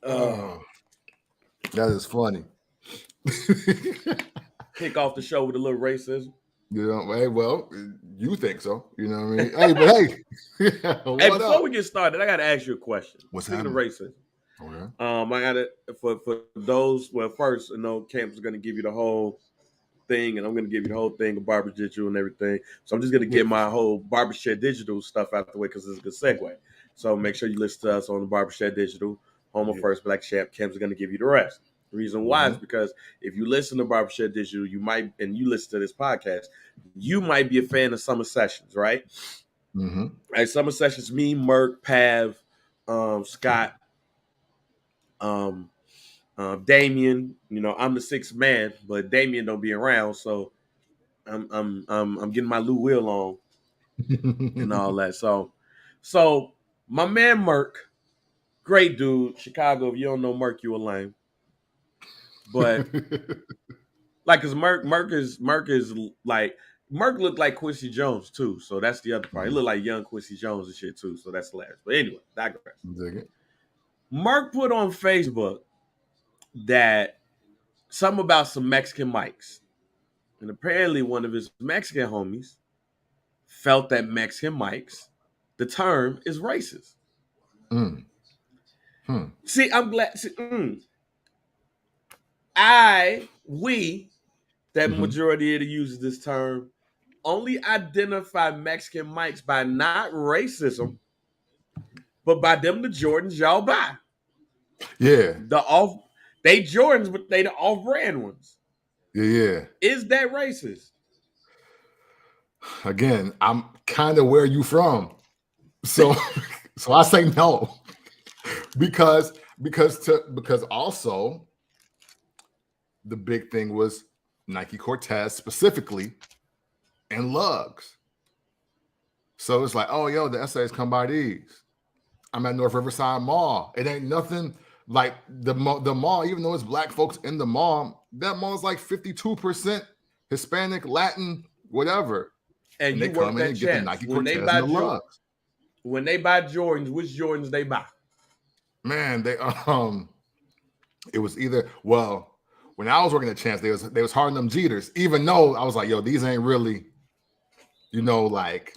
Oh, that is funny. Kick off the show with a little racism. Hey, well, you think so? You know what I mean? Hey, but hey, hey, before we get started, I got to ask you a question. What's Speaking happening? of racism, Okay. I got to for those. Well, first, Camp's going to give you the whole thing, and I'm going to give you the whole thing of Barber Digital and everything. So I'm just going to get my whole Barbershop Digital stuff out the way because it's a good segue. So make sure you listen to us on the Barbershop Digital, home of First Black Champ. Cam's going to give you the rest. The reason why is because if you listen to Barbershop Digital, you might, and you listen to this podcast, you might be a fan of Summer Sessions, right? Mm-hmm. Right, Summer Sessions, me, Merk, Pav, Scott, Damien. I'm the sixth man, but Damien don't be around, so I'm getting my Lou Will on and all that. So my man Merk, great dude, Chicago. If you don't know Merk, you a lame. But like, cause Merk is like Merk looked like Quincy Jones too. So that's the other part. He looked like young Quincy Jones and shit too. So that's hilarious. But anyway, digress. Merk put on Facebook that something about some Mexican mics. And apparently one of his Mexican homies felt that Mexican mics, the term is racist. See, I'm glad. That majority of the users this term, only identify Mexican mics by not racism, but by them the Jordans y'all buy. Yeah. They Jordans, but they the off-brand ones. Yeah. Is that racist? Again, I'm kind of where you from. So I say no. because also the big thing was Nike Cortez specifically and lugs. So it's like, oh, yo, the essays come by these. I'm at North Riverside Mall. It ain't nothing like the mall, even though it's black folks in the mall, that mall is like 52% Hispanic, Latin, whatever. And they come in and get the Nike Cortez and the lugs. When they buy Jordans, which Jordans they buy? Man, they it was either, well, when I was working at Chance, they was hard on them Jeters, even though I was like, yo, these ain't really, like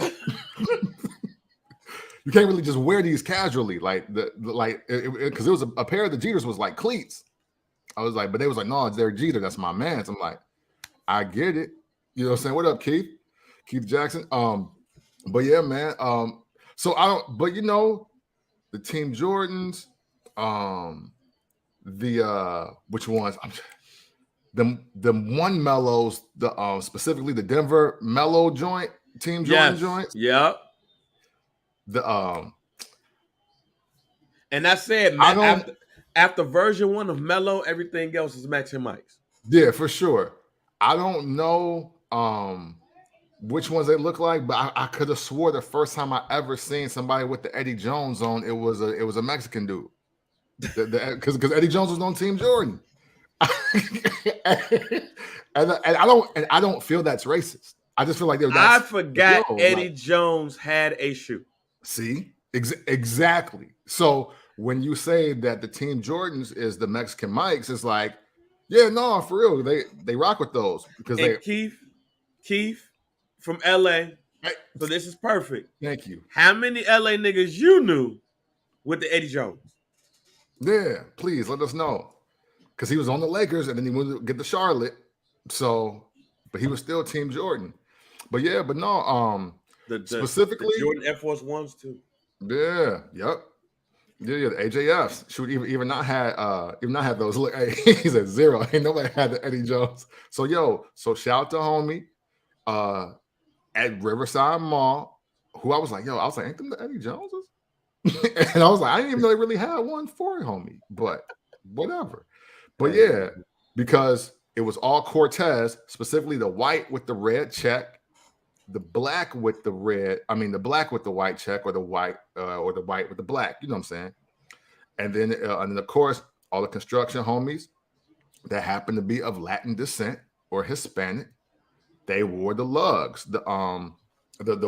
you can't really just wear these casually, like because it was a pair of the Jeters was like cleats. I was like, but they was like, no, it's their Jeter, that's my man. So I'm like, I get it. You know what I'm saying? What up, Keith Jackson? But yeah, man. So I don't, but the Team Jordans, which ones? The one Mellows, the specifically the Denver Mellow joint, Team Jordan joints. Yep. And I said, after version 1 of Mellow, everything else is Mexican mics. Yeah, for sure. I don't know which ones they look like, but I could have swore the first time I ever seen somebody with the Eddie Jones on, it was a Mexican dude. Because Eddie Jones was on Team Jordan. and I don't feel that's racist. I just feel like I forgot Eddie Jones had a shoe. See, exactly. So when you say that the Team Jordans is the Mexican mics, it's like, yeah, no, for real, they rock with those because Keith from LA. So this is perfect. Thank you. How many LA niggas you knew with the Eddie Jones? Yeah, please let us know. Because he was on the Lakers and then he moved to get to Charlotte. So, but he was still Team Jordan. But yeah, but no, specifically the Jordan Air Force Ones too. Yeah, yep. Yeah, the AJFs should even not had those. Look, hey, he's at 0. Ain't nobody had the Eddie Jones. So shout out to homie at Riverside Mall, who I was like, ain't them the Eddie Joneses? And I was like, I didn't even know they really had one for homie, but whatever. But yeah, because it was all Cortez, specifically the white with the red check, the black with the red. I mean, the black with the white check, or the white with the black. You know what I'm saying? And then of course, all the construction homies that happen to be of Latin descent or Hispanic, they wore the lugs. The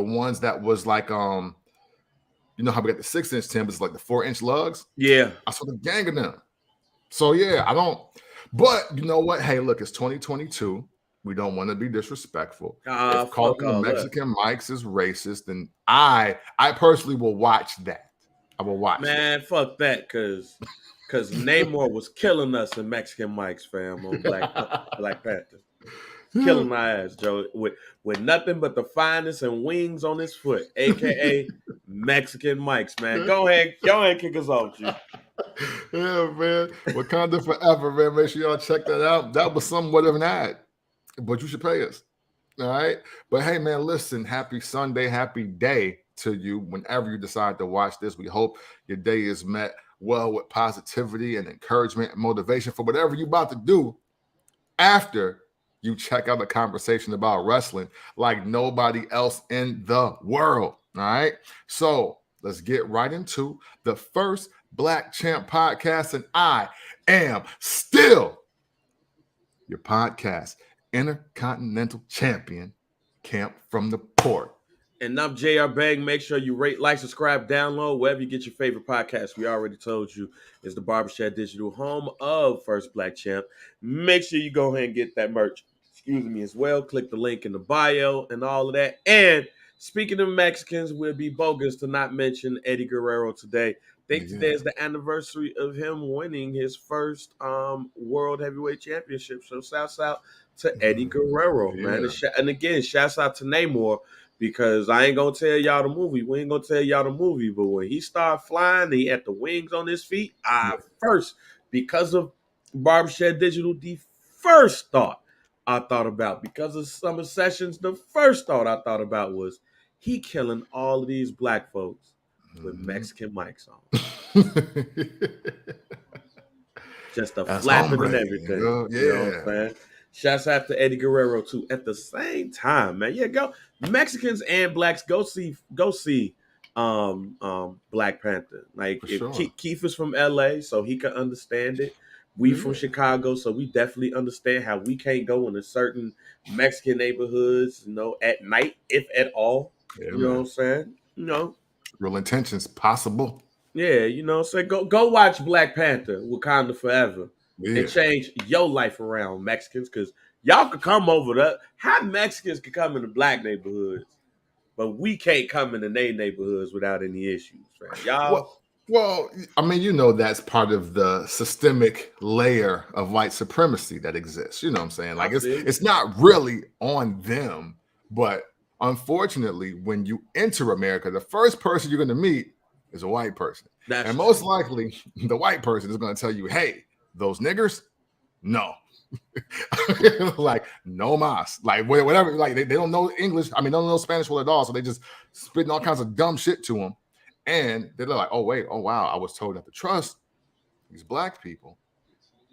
ones that was like you know how we got the 6-inch Timbers, like the 4-inch lugs? Yeah. I saw the gang of them. So yeah, I don't. But you know what? Hey, look, it's 2022. We don't want to be disrespectful. If calling Fuck the all that. Mexican mics is racist, then I personally will watch that. I will watch that. Man, fuck that, cause Namor was killing us in Mexican mics, fam, on Black Panther. Killing my ass, Joe, with nothing but the finest and wings on his foot, aka Mexican mics, man. Go ahead, kick us off, G. Yeah, man. Wakanda forever, man. Make sure y'all check that out. That was somewhat of an ad, but you should pay us. All right. But hey, man, listen, happy Sunday, happy day to you whenever you decide to watch this. We hope your day is met well with positivity and encouragement and motivation for whatever you're about to do after you check out a conversation about wrestling like nobody else in the world. All right. So let's get right into the first Black Champ podcast. And I am still your podcast Intercontinental Champion, Camp from the Port. And I'm JR Bang. Make sure you rate, like, subscribe, download, wherever you get your favorite podcast. We already told you is the Barbershop Digital, home of First Black Champ. Make sure you go ahead and get that merch. Excuse me as well. Click the link in the bio and all of that. And speaking of Mexicans, we'll be bogus to not mention Eddie Guerrero today. I think today is the anniversary of him winning his first World Heavyweight Championship. So shouts out to Eddie Guerrero, man. And again, shouts out to Namor. Because I ain't gonna tell y'all the movie. We ain't gonna tell y'all the movie. But when he started flying, he had the wings on his feet. First, because of Barbershop Digital, the first thought I thought about, because of Summer Sessions, the first thought I thought about was he killing all of these black folks with Mexican mics on. Just a flapping and everything. You know what I'm saying? Shouts out to Eddie Guerrero too. At the same time, man, go Mexicans and blacks go see Black Panther. Like Keith is from LA, so he can understand it. We from Chicago, so we definitely understand how we can't go into certain Mexican neighborhoods, at night, if at all. You know what I'm saying? Real intentions possible. Yeah, so go watch Black Panther, Wakanda Forever. And change your life around, Mexicans, because y'all could come over there. How Mexicans can come into black neighborhoods, but we can't come into their neighborhoods without any issues, right? Y'all. Well, I mean, that's part of the systemic layer of white supremacy that exists. You know what I'm saying? Like it's not really on them, but unfortunately, when you enter America, the first person you're going to meet is a white person. And most likely, the white person is going to tell you, hey, those niggers, no. Like, no mas. Like, whatever. Like, they don't know English. I mean, they don't know Spanish well at all. So they just spitting all kinds of dumb shit to them. And they're like, oh, wait. Oh, wow. I was told not to trust these black people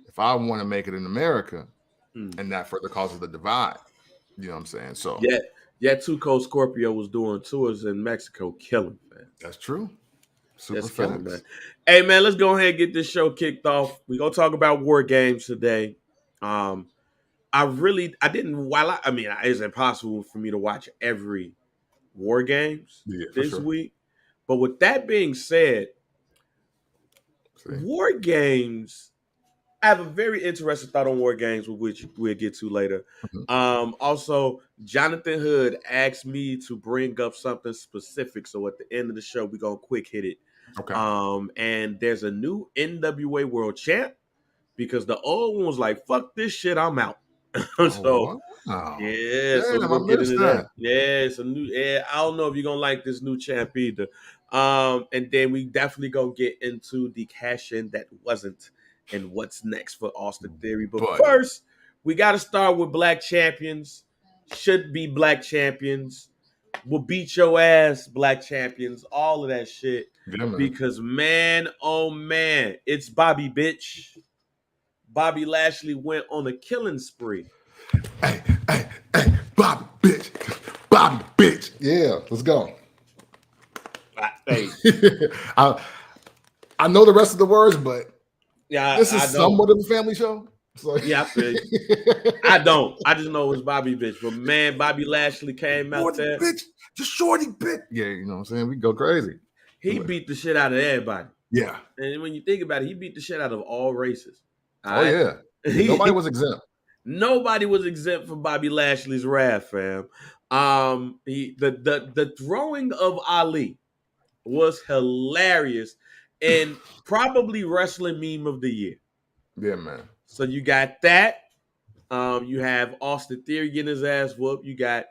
if I want to make it in America. And that further causes the divide. You know what I'm saying? So, yeah, Two Cold Scorpio was doing tours in Mexico, killing, man. That's true. That's killing, man. Hey, man, let's go ahead and get this show kicked off. We're going to talk about war games today. It's impossible for me to watch every war games this week. But with that being said, war games, I have a very interesting thought on war games, which we'll get to later. Also, Jonathan Hood asked me to bring up something specific. So at the end of the show, we're going to quick hit it. Okay. And there's a new NWA World Champ because the old one was like, fuck this shit, I'm out. So we're gonna get into that. Yeah, it's a new. Yeah, I don't know if you're gonna like this new champ either. And then we definitely gonna get into the cash in that wasn't and what's next for Austin Theory. But first, we got to start with black champions. Should be black champions. Will beat your ass, black champions. All of that shit. Yeah, because man, oh man, it's Bobby bitch. Bobby Lashley went on a killing spree. Hey, Bobby bitch. Yeah, let's go. Hey. I know the rest of the words, but this is I somewhat of a family show. So. Yeah, I feel you. I don't. I just know it was Bobby bitch. But man, Bobby Lashley came out there. Bitch, just shorty bitch. Yeah, you know what I'm saying? We go crazy. He beat the shit out of everybody. Yeah. And when you think about it, he beat the shit out of all races. All Oh right. yeah. Yeah, nobody was exempt. Nobody was exempt from Bobby Lashley's wrath, fam. The throwing of Ali was hilarious and probably wrestling meme of the year. Yeah, man. So you got that. You have Austin Theory getting his ass whooped. You got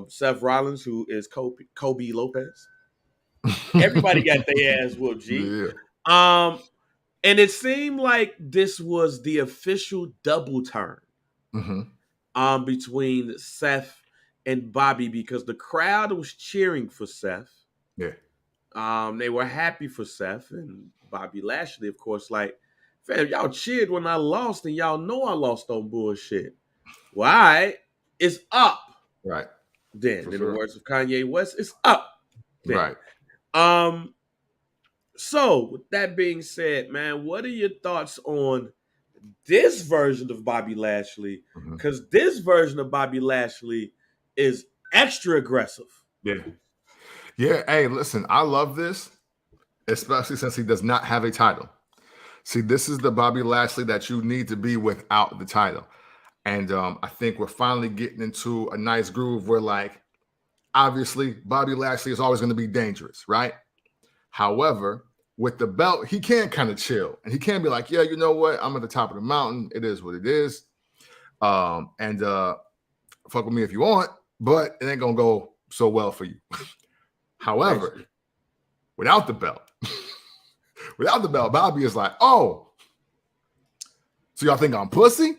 Seth Rollins, who is Kobe Lopez. Everybody got their ass whooped, G. Yeah. Um, and it seemed like this was the official double turn Mm-hmm. between Seth and Bobby because the crowd was cheering for Seth. Yeah. They were happy for Seth and Bobby Lashley, of course. Like, fam, y'all cheered when I lost, and y'all know I lost on bullshit. Well, all right, it's up. Right. Then, For in the sure. words of Kanye West, it's up. Then. Right. So with that being said, man, what are your thoughts on this version of Bobby Lashley? Mm-hmm. Because this version of Bobby Lashley is extra aggressive. Yeah. Yeah. Hey, listen, I love this, especially since he does not have a title. See, this is the Bobby Lashley that you need to be without the title. And I think we're finally getting into a nice groove where, like, obviously, Bobby Lashley is always going to be dangerous, right? However, with the belt, he can kind of chill. And he can be like, yeah, you know what? I'm at the top of the mountain. It is what it is. And fuck with me if you want, but it ain't going to go so well for you. However, without the belt, Bobby is like, oh, so y'all think I'm pussy?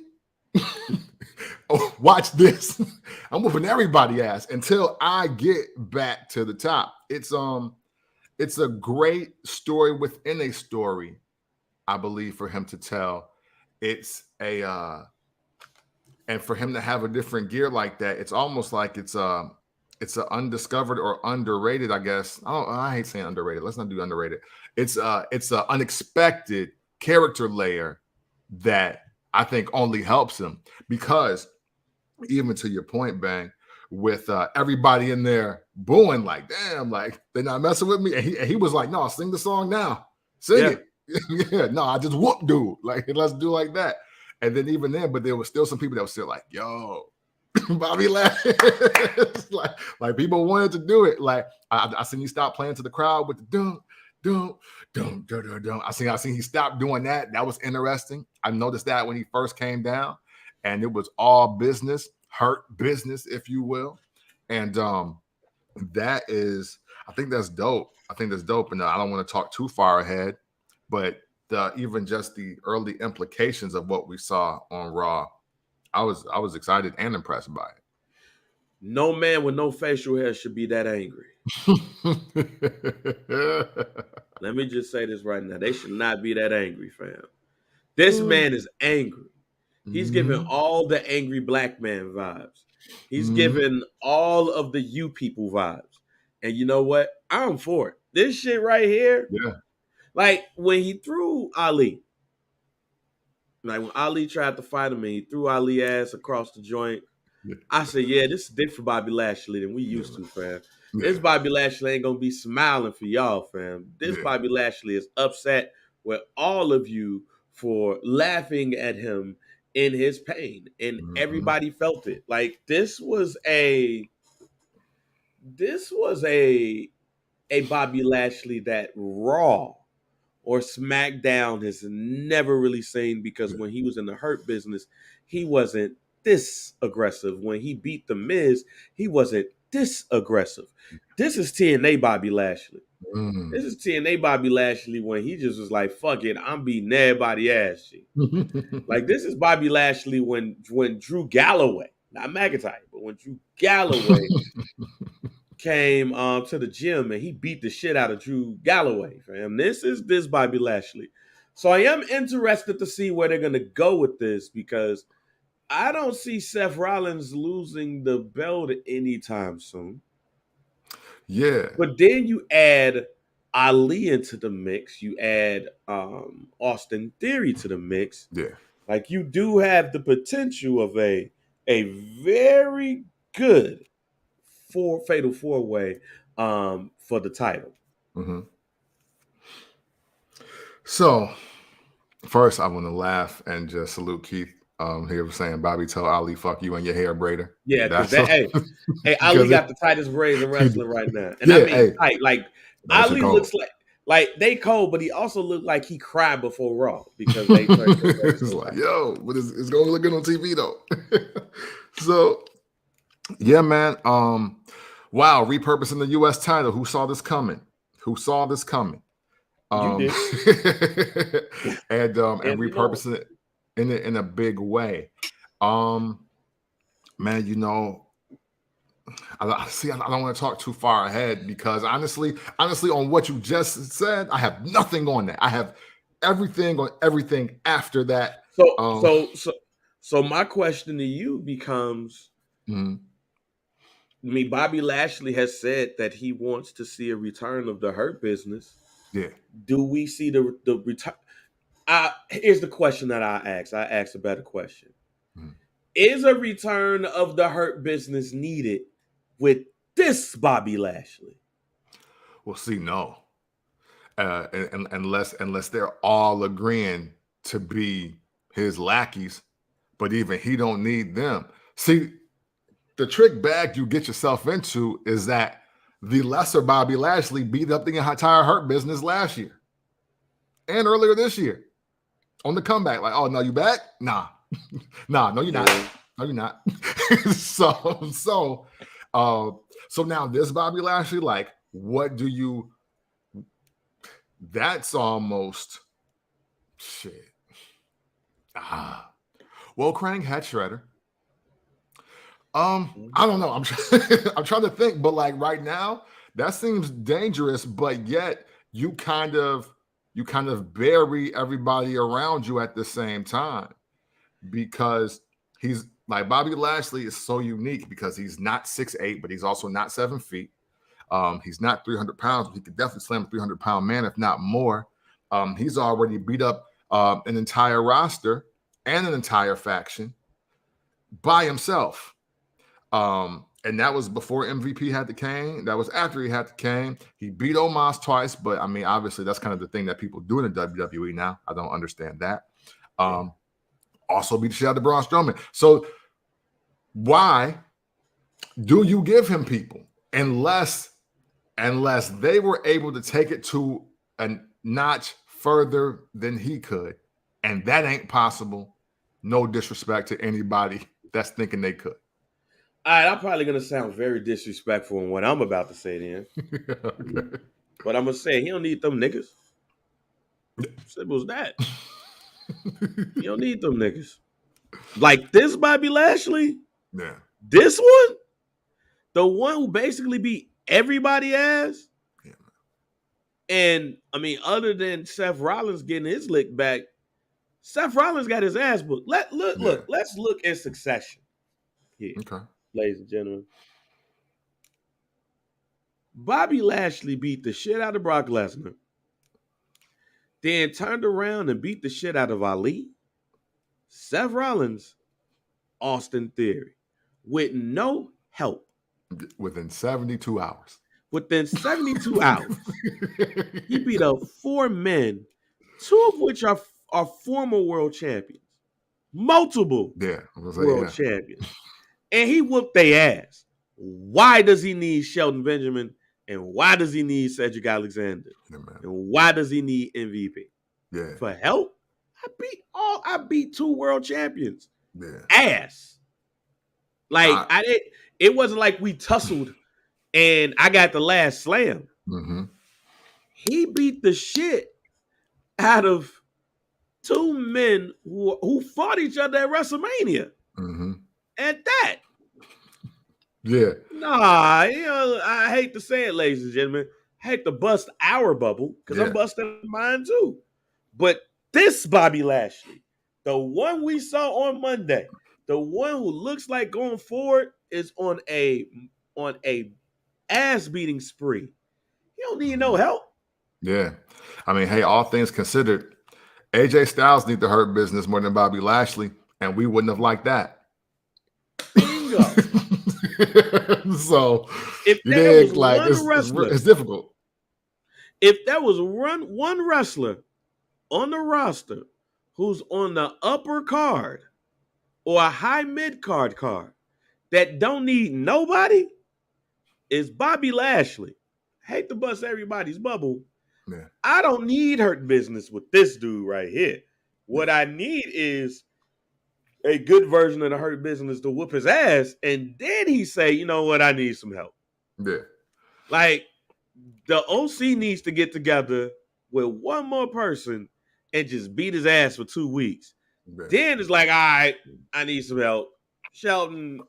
Oh, watch this. I'm whooping everybody ass until I get back to the top. It's a great story within a story, I believe, for him to tell. It's a and for him to have a different gear like that, it's almost like it's a undiscovered or underrated, I guess. I hate saying underrated. Let's not do underrated. It's a unexpected character layer that I think only helps him, because even to your point, Bang, with everybody in there booing, like, damn, like, they're not messing with me. And he was like, no, sing the song now. Sing it. Yeah, no, I just whoop dude. Like, let's do like that. And then even then, but there was still some people that were still like, yo, Bobby Lashley. like people wanted to do it. Like, I seen he stop playing to the crowd with the dum, dum, dum, dum, dum, dum. I seen he stopped doing that. That was interesting. I noticed that when he first came down. And it was all business, hurt business, if you will. And that is, I think that's dope. And I don't want to talk too far ahead, but even just the early implications of what we saw on Raw, I was excited and impressed by it. No man with no facial hair should be that angry. Let me just say this right now. They should not be that angry, fam. This man is angry. He's giving all the angry black man vibes. He's giving all of the you people vibes. And you know what? I'm for it. This shit right here. Yeah. Like when he threw Ali. Like when Ali tried to fight him and he threw Ali ass across the joint. Yeah. I said, yeah, this is different for Bobby Lashley than we used to, fam. Yeah. This Bobby Lashley ain't gonna be smiling for y'all, fam. This Bobby Lashley is upset with all of you for laughing at him in his pain, and everybody felt it. Like this was a Bobby Lashley that Raw or SmackDown has never really seen, because when he was in the Hurt Business, he wasn't this aggressive. When he beat The Miz, he wasn't this aggressive. This is TNA Bobby Lashley. This is TNA Bobby Lashley when he just was like, fuck it, I'm beating everybody ass. Like this is Bobby Lashley when Drew Galloway, not McIntyre, but when Drew Galloway came to the gym and he beat the shit out of Drew Galloway, fam. This is Bobby Lashley. So I am interested to see where they're gonna go with this, because I don't see Seth Rollins losing the belt anytime soon. Yeah. But then you add Ali into the mix. You add Austin Theory to the mix. Yeah. Like you do have the potential of a very good fatal four-way for the title. So First, I want to laugh and just salute Keith. He was saying Bobby told Ali, "Fuck you and your hair braider." Yeah, because That's that hey, Ali because got the tightest braids in wrestling right now, and I yeah, mean hey, tight. Like that shit Ali cold. looks like they cold, but he also looked like he cried before Raw because they turned their braids It's so like, tight. yo, but it's going to look good on TV though. So yeah, man. Wow, repurposing the US title. Who saw this coming? Who saw this coming? You Um, did, and and you know, repurposing it in a big way. Um, man, I don't want to talk too far ahead because honestly, on what you just said, I have nothing on that. I have everything on everything after that. so Um, so so so my question to you becomes: mhm, I mean, Bobby Lashley has said that he wants to see a return of the Hurt Business. yeah. Do we see the return? Here's the question that I ask. I asked a better question. Mhm. Is a return of the Hurt Business needed with this Bobby Lashley? Well, see, no, unless they're all agreeing to be his lackeys, but even he don't need them. See, the trick bag you get yourself into is that the lesser Bobby Lashley beat up the entire Hurt Business last year and earlier this year on the comeback. Like, oh no, you back? Nah, nah, no, you're not. Yeah. No, you're not. so, uh, so now this Bobby Lashley, like, what do you? That's almost shit. Well, Krang had Shredder. I don't know. I'm trying to think, but like right now, that seems dangerous, but yet you kind of bury everybody around you at the same time because he's like Bobby Lashley is so unique because he's not 6'8", but he's also not 7 feet. He's not 300 pounds, but he could definitely slam a 300-pound man, if not more. He's already beat up an entire roster and an entire faction by himself. And that was before MVP had the cane. That was after he had the cane. He beat Omos twice, but I mean, obviously, that's kind of the thing that people do in the WWE now. I don't understand that. Also beat the shit out of Braun Strowman. So why do you give him people unless they were able to take it to a notch further than he could? And that ain't possible. No disrespect to anybody that's thinking they could. All right, I'm probably gonna sound very disrespectful in what I'm about to say then. Okay. But I'm gonna say he don't need them niggas. Simple as that. He don't need them niggas. Like this Bobby Lashley, Yeah. this one, the one who basically beat everybody ass. Yeah. And I mean, other than Seth Rollins getting his lick back, Seth Rollins got his ass booked. Let's look in succession here, Okay. ladies and gentlemen. Bobby Lashley beat the shit out of Brock Lesnar, then turned around and beat the shit out of Ali, Seth Rollins, Austin Theory, with no help. Within 72 hours. Within 72 hours, he beat up 4 men, 2 of which are former world champions, multiple world champions, and he whooped their ass. Why does he need Shelton Benjamin? And why does he need Cedric Alexander? Yeah, and why does he need MVP? Yeah. For help? I beat 2 world champions. Yeah. Ass. Like it wasn't like we tussled and I got the last slam. Mm-hmm. He beat the shit out of 2 men who fought each other at WrestleMania. Mm-hmm. At that. Yeah. Nah, I hate to say it, ladies and gentlemen. I hate to bust our bubble because I'm busting mine too. But this Bobby Lashley, the one we saw on Monday, the one who looks like going forward is on a ass beating spree. He don't need no help. Yeah. I mean, hey, all things considered, AJ Styles need to Hurt Business more than Bobby Lashley, and we wouldn't have liked that. Bingo. So if there was like one wrestler, it's difficult. If there was one wrestler on the roster who's on the upper card or a high mid card that don't need nobody is Bobby Lashley. Hate to bust everybody's bubble. Yeah. I don't need hurt business with this dude right here. What I need is a good version of the hurt business to whoop his ass, and then he say, you know what, I need some help. Yeah. Like, the OC needs to get together with one more person and just beat his ass for 2 weeks. Yeah. Then it's like, all right, I need some help. Shelton,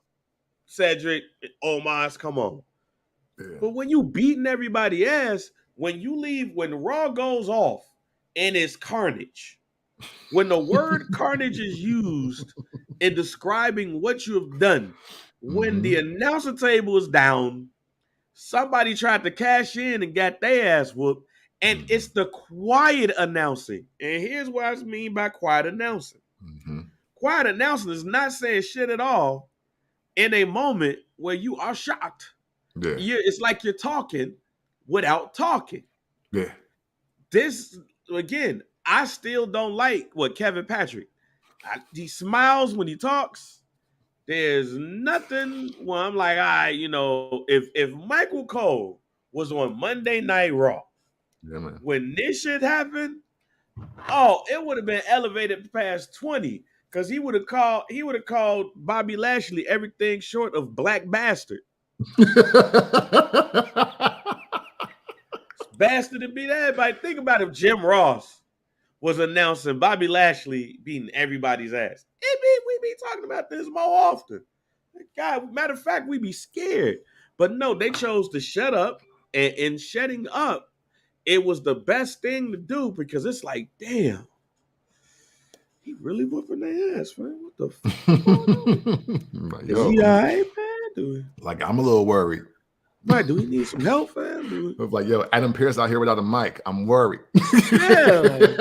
Cedric, Omos, come on. Yeah. But when you beating everybody ass, when you leave, when Raw goes off and it's carnage, when the word carnage is used in describing what you have done, when the announcer table is down, somebody tried to cash in and got their ass whooped, and it's the quiet announcing. And here's what I mean by quiet announcing. Quiet announcing is not saying shit at all in a moment where you are shocked. Yeah. It's like you're talking without talking. Yeah. This, again, I still don't like what Kevin Patrick. He smiles when he talks. There's nothing where I'm like, all right, you know, if Michael Cole was on Monday Night Raw, Yeah, man. when this shit happened, oh, it would have been elevated past 20 because he would have called Bobby Lashley everything short of black bastard. Bastard to beat everybody. Think about if Jim Ross was announcing Bobby Lashley beating everybody's ass. We be talking about this more often. God, matter of fact, we be scared. But no, they chose to shut up. And in shutting up, it was the best thing to do because it's like, damn, he really whooping their ass, man. What the fuck? Like, Is he all right, man? Like, I'm a little worried. Right, do we need some help, fam? Like, yo, Adam Pearce out here without a mic. I'm worried. Yeah, like,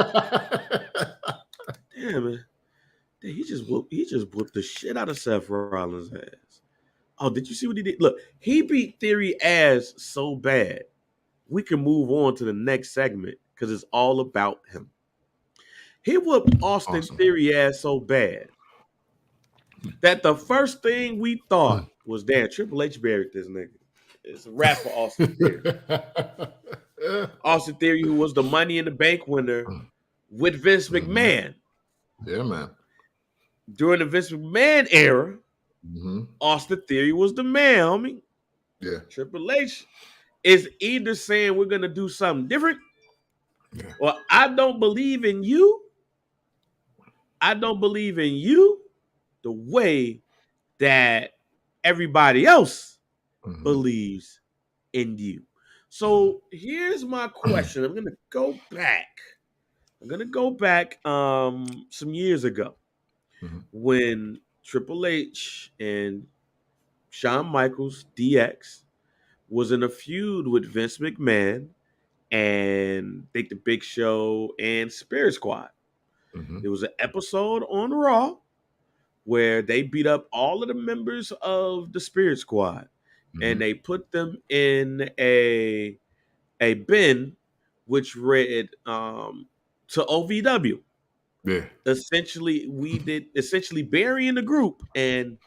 damn, man. He just whooped the shit out of Seth Rollins' ass. Oh, did you see what he did? Look, he beat Theory ass so bad. We can move on to the next segment because it's all about him. He whooped Austin Theory ass so bad that the first thing we thought was, damn, Triple H buried this nigga. It's a wrap for Austin Theory. Austin Theory, who was the Money in the Bank winner with Vince McMahon. Yeah, man. During the Vince McMahon era, Austin Theory was the man, homie. Yeah. Triple H is either saying we're going to do something different or I don't believe in you. I don't believe in you the way that everybody else believes in you. So here's my question. I'm going to go back some years ago when Triple H and Shawn Michaels, DX, was in a feud with Vince McMahon and I think the Big Show and Spirit Squad. There was an episode on Raw where they beat up all of the members of the Spirit Squad and they put them in a bin which read to OVW. Yeah. Essentially burying the group, and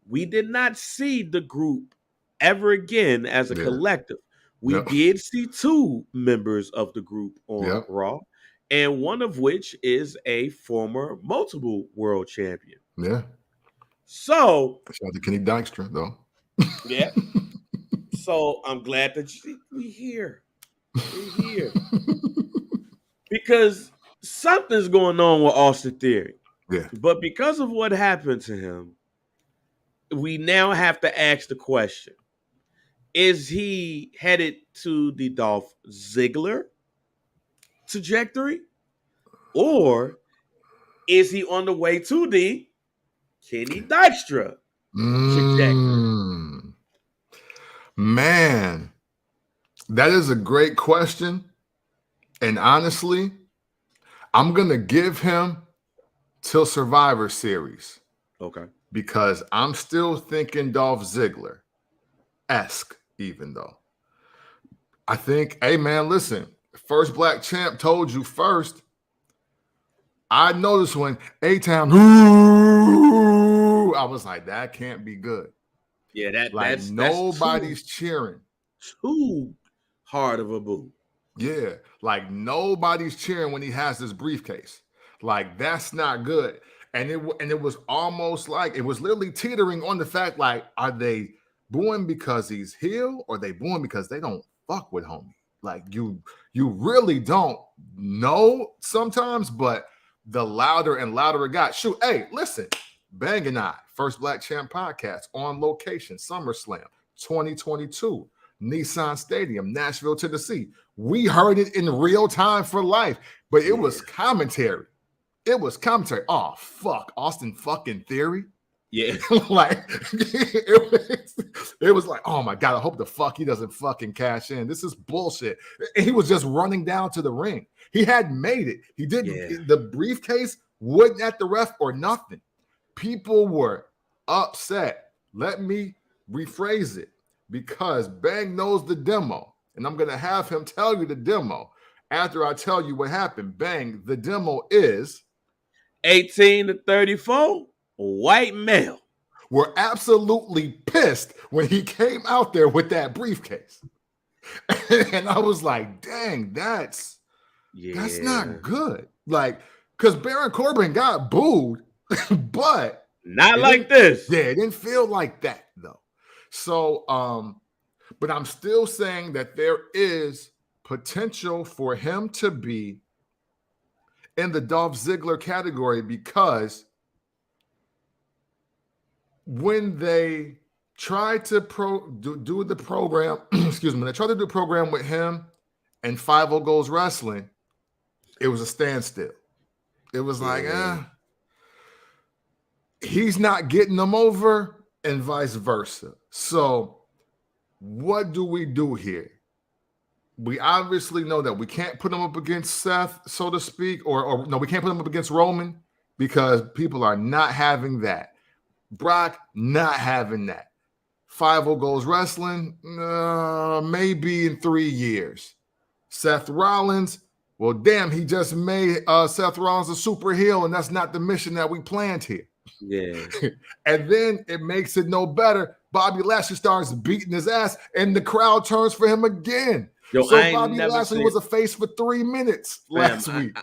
we did not see the group ever again as a collective. We did see two members of the group on Raw, and one of which is a former multiple world champion. Yeah. So shout out to Kenny Dykstra, though. Yeah. So I'm glad that we're here. We're here. Because something's going on with Austin Theory. Yeah. But because of what happened to him, we now have to ask the question. Is he headed to the Dolph Ziggler trajectory? Or is he on the way to the Kenny Dykstra trajectory? Man, that is a great question. And honestly, I'm going to give him till Survivor Series. Okay. Because I'm still thinking Dolph Ziggler-esque, even though. I think, hey, man, listen. First black champ told you first. I noticed when A-Town, I was like, that can't be good. Yeah, Like that's nobody's cheering. too hard of a boo. Yeah, like nobody's cheering when he has this briefcase. Like that's not good. And it was almost like it was literally teetering on the fact like, are they booing because he's heel or they booing because they don't fuck with homie? Like you really don't know sometimes, but the louder and louder it got. Shoot, hey, listen, Bang and I, First Black Champ Podcast on location, SummerSlam 2022, Nissan Stadium, Nashville, Tennessee. We heard it in real time for life, but it was commentary. It was commentary. Oh, fuck. Austin fucking Theory. Yeah. Like, it was like, oh my God, I hope the fuck he doesn't fucking cash in. This is bullshit. And he was just running down to the ring. He hadn't made it. He didn't, the briefcase wasn't at the ref or nothing. People were upset. Let me rephrase it because Bang knows the demo. And I'm going to have him tell you the demo after I tell you what happened. Bang, the demo is 18 to 34, white male. Were absolutely pissed when he came out there with that briefcase. And I was like, dang, that's not good. Like, because Baron Corbin got booed, but not like this. Yeah, it didn't feel like that though. So, but I'm still saying that there is potential for him to be in the Dolph Ziggler category because when they tried to do the program, excuse me, they tried to do a program with him and 5-0 Goes Wrestling, it was a standstill. It was like, he's not getting them over and vice versa. So what do we do here? We obviously know that we can't put him up against Seth, so to speak, or no, we can't put him up against Roman because people are not having that. Brock not having that. 5-0 Goes Wrestling, maybe in 3 years. Seth Rollins, well, damn, he just made Seth Rollins a super heel, and that's not the mission that we planned here. Yeah. And then it makes it no better. Bobby Lashley starts beating his ass, and the crowd turns for him again. Yo, so Bobby Lashley was a face for 3 minutes last week.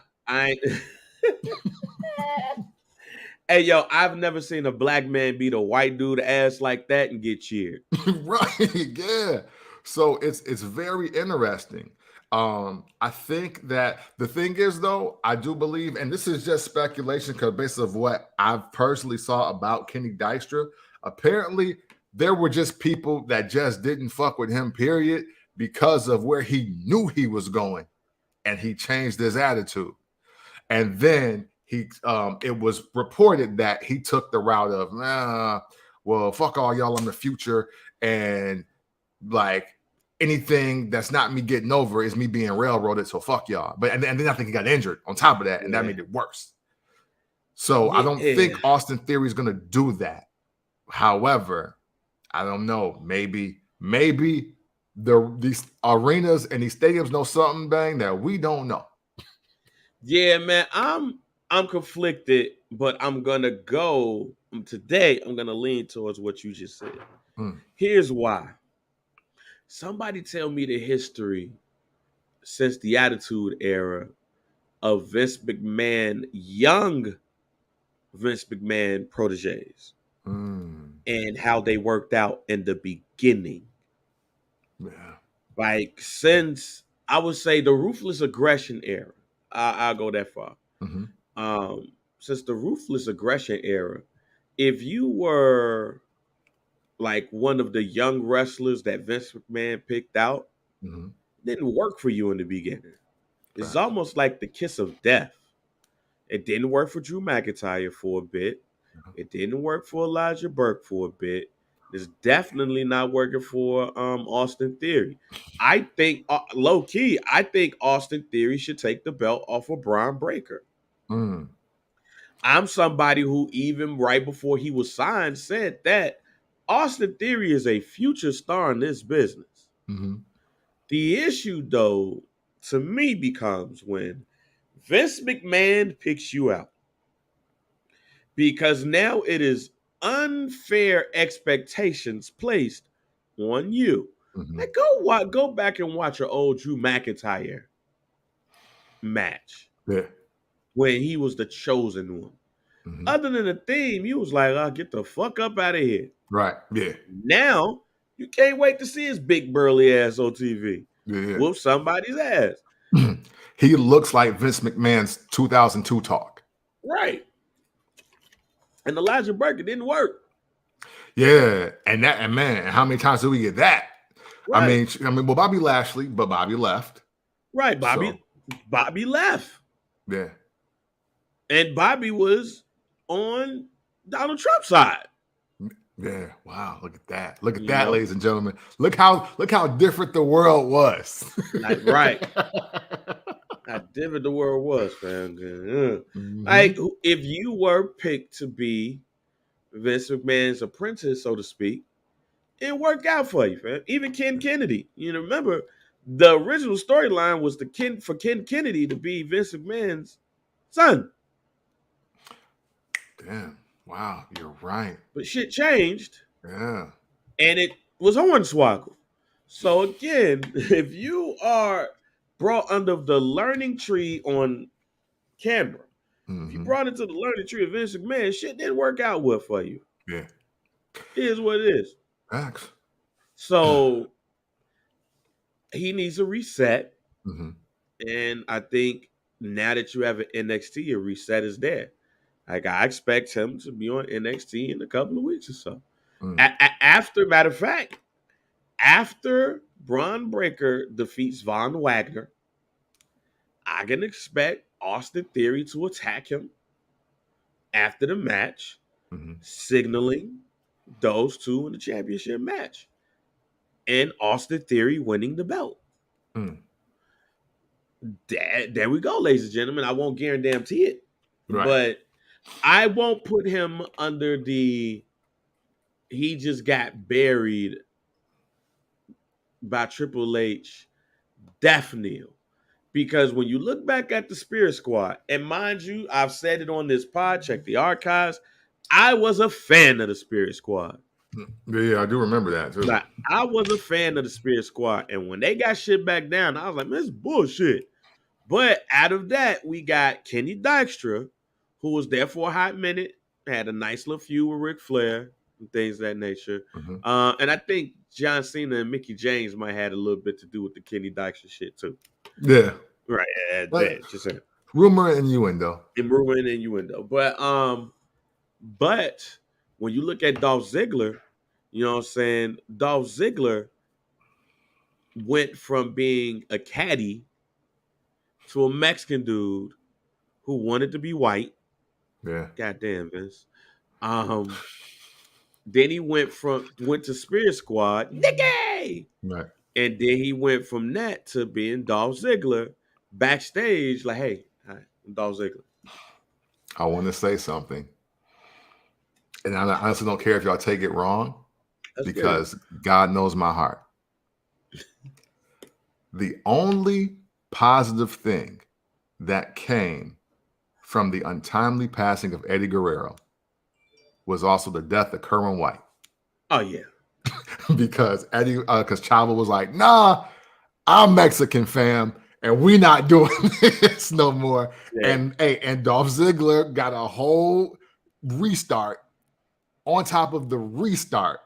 Hey, yo, I've never seen a black man beat a white dude ass like that and get cheered. Right, yeah. So it's very interesting. I think that the thing is, though, I do believe, and this is just speculation because based of what I've personally saw about Kenny Dijkstra, apparently there were just people that just didn't fuck with him, period, because of where he knew he was going, and he changed his attitude. And then it was reported that he took the route of, well, fuck all y'all in the future, and like anything that's not me getting over is me being railroaded, so fuck y'all. But and then I think he got injured on top of that, and that made it worse. So I don't think Austin Theory is going to do that. However, I don't know. Maybe these arenas and these stadiums know something, Bang, that we don't know. Yeah, man, I'm conflicted, but I'm gonna go today. I'm gonna lean towards what you just said. Here's why. Somebody tell me the history since the Attitude Era of Vince McMahon, young Vince McMahon proteges, and how they worked out in the beginning. Yeah, like since I would say the Ruthless Aggression era. I'll go that far. Since the Ruthless Aggression era, if you were like one of the young wrestlers that Vince McMahon picked out, didn't work for you in the beginning. It's almost like the kiss of death. It didn't work for Drew McIntyre for a bit. It didn't work for Elijah Burke for a bit. It's definitely not working for Austin Theory. I think, low key, I think Austin Theory should take the belt off of Braun Breaker. I'm somebody who even right before he was signed said that Austin Theory is a future star in this business. The issue, though, to me becomes when Vince McMahon picks you out because now it is unfair expectations placed on you. Mm-hmm. Like go back and watch an old Drew McIntyre match Yeah. when he was the chosen one. Mm-hmm. Other than the theme, you was like, oh, get the fuck up out of here. Right. Yeah. Now you can't wait to see his big burly ass on TV. Yeah. Whoop somebody's ass. Yeah. He looks like Vince McMahon's 2002 talk. Right. And Elijah Burke, it didn't work. Yeah. And man, how many times do we get that? Right. Well, Bobby Lashley, but Bobby left. Right. Bobby left. Yeah. And Bobby was on Donald Trump's side. Yeah. Wow. Look at that. Look at You that, know? ladies and gentlemen. Look how different the world was. Like, right. How different the world was, man. Mhm. Like, if you were picked to be Vince McMahon's apprentice, so to speak, it worked out for you, man. Even Ken Kennedy. You know, remember the original storyline was for Ken Kennedy to be Vince McMahon's son. Damn. Wow. You're right. But shit changed, Yeah. and it was Hornswoggle. So again, if you are brought under the learning tree on camera, if you Mhm. brought into the learning tree of Vince McMahon, shit didn't work out well for you. Yeah. It is what it is. Facts. So he needs a reset. Mhm. And I think now that you have an NXT, your reset is there. Like I expect him to be on NXT in a couple of weeks or so. Mm. Matter of fact, after Braun Breaker defeats Von Wagner, I can expect Austin Theory to attack him after the match, Mhm. signaling those two in the championship match, and Austin Theory winning the belt. Mm. There we go, ladies and gentlemen. I won't guarantee it, Right. but I won't put him under the he just got buried by Triple H death knell. Because when you look back at the Spirit Squad, and mind you, I've said it on this pod, check the archives, I was a fan of the Spirit Squad. Yeah, I do remember that too. Like, I was a fan of the Spirit Squad. And when they got shit back down, I was like, man, this is bullshit. But out of that, we got Kenny Dykstra, who was there for a hot minute, had a nice little feud with Ric Flair and things of that nature. Mhm. And I think John Cena and Mickey James might have had a little bit to do with the Kenny Dykstra shit too. Yeah. Right. Just saying. Rumor and innuendo. Rumor and innuendo. But when you look at Dolph Ziggler, you know what I'm saying? Dolph Ziggler went from being a caddy to a Mexican dude who wanted to be white. Yeah. Goddamn, Vince. Then he went to Spirit Squad, Nikki, Right. and then he went from that to being Dolph Ziggler backstage. Like, hey, hi, I'm Dolph Ziggler. I want to say something, and I honestly don't care if y'all take it wrong, because God knows my heart. The only positive thing that came from the untimely passing of Eddie Guerrero was also the death of Kerwin White. Oh yeah, because Chavo was like, "Nah, I'm Mexican, fam, and we not doing this no more." Yeah. And Dolph Ziggler got a whole restart on top of the restart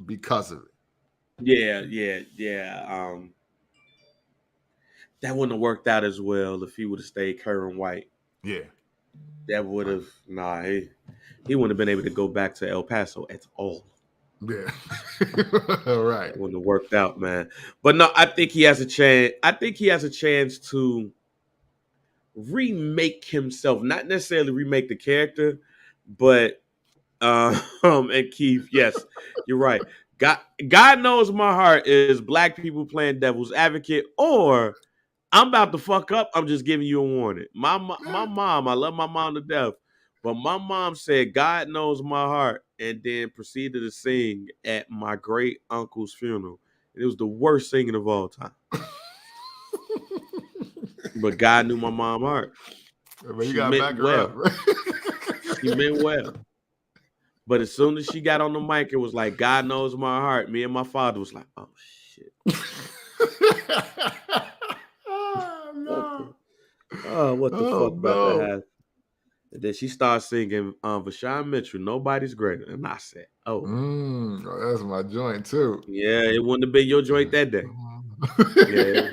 because of it. Yeah. That wouldn't have worked out as well if he would have stayed Kerwin White. Yeah. That would have he wouldn't have been able to go back to El Paso at all. Yeah. All right. It wouldn't have worked out, man. But no, I think he has a chance. I think he has a chance to remake himself, not necessarily remake the character, but and Keith, yes, you're right. God knows my heart is black people playing devil's advocate, or I'm about to fuck up. I'm just giving you a warning. My mom, I love my mom to death, but my mom said, God knows my heart, and then proceeded to sing at my great uncle's funeral. It was the worst singing of all time. But God knew my mom's heart. But you She gotta back meant her up. well. She meant well. But as soon as she got on the mic, it was like, God knows my heart. Me and my father was like, oh, shit. Oh, no. What the Oh, fuck about to no. happen? And then she started singing Vashawn Mitchell, Nobody's Greater. And I said, oh, Oh, that's my joint, too. yeah, it wouldn't have been your joint that day. Yeah.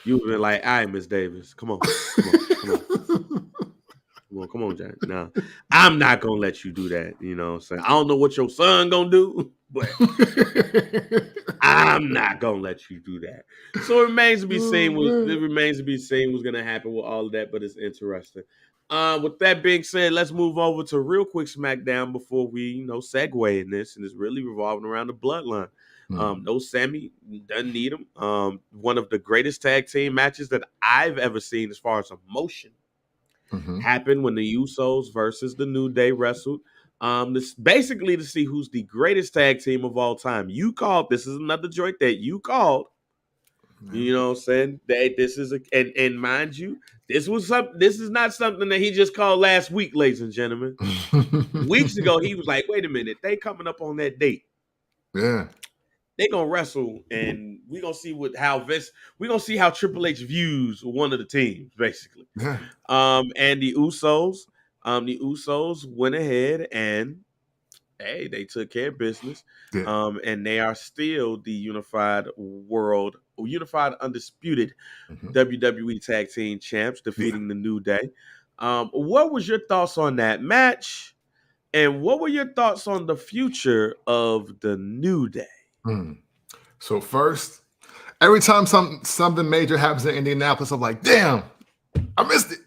You would have been like, all right, Miss Davis, come on. Come on, Jack. Now, I'm not going to let you do that. You know what I'm saying? I don't know what your son going to do, but I'm not going to let you do that. So it remains to be seen. It remains to be seen what's going to happen with all of that, but it's interesting. With that being said, let's move over to real quick SmackDown before we, segue in this, and it's really revolving around the bloodline. No Sammy, doesn't need him. One of the greatest tag team matches that I've ever seen as far as emotion happened when the Usos versus the New Day wrestled. This basically to see who's the greatest tag team of all time. You called. This is another joint that you called. You know what I'm saying? This is and mind you, this is not something that he just called last week, ladies and gentlemen. Weeks ago, he was like, wait a minute, they coming up on that date. Yeah. They gonna wrestle, and we're gonna see how Triple H views one of the teams, basically. Yeah. And the Usos went ahead and they took care of business. Yeah. And they are still the unified undisputed WWE Tag Team Champs, defeating the New Day. What was your thoughts on that match? And what were your thoughts on the future of the New Day? So first, every time something major happens in Indianapolis, I'm like, damn, I missed it.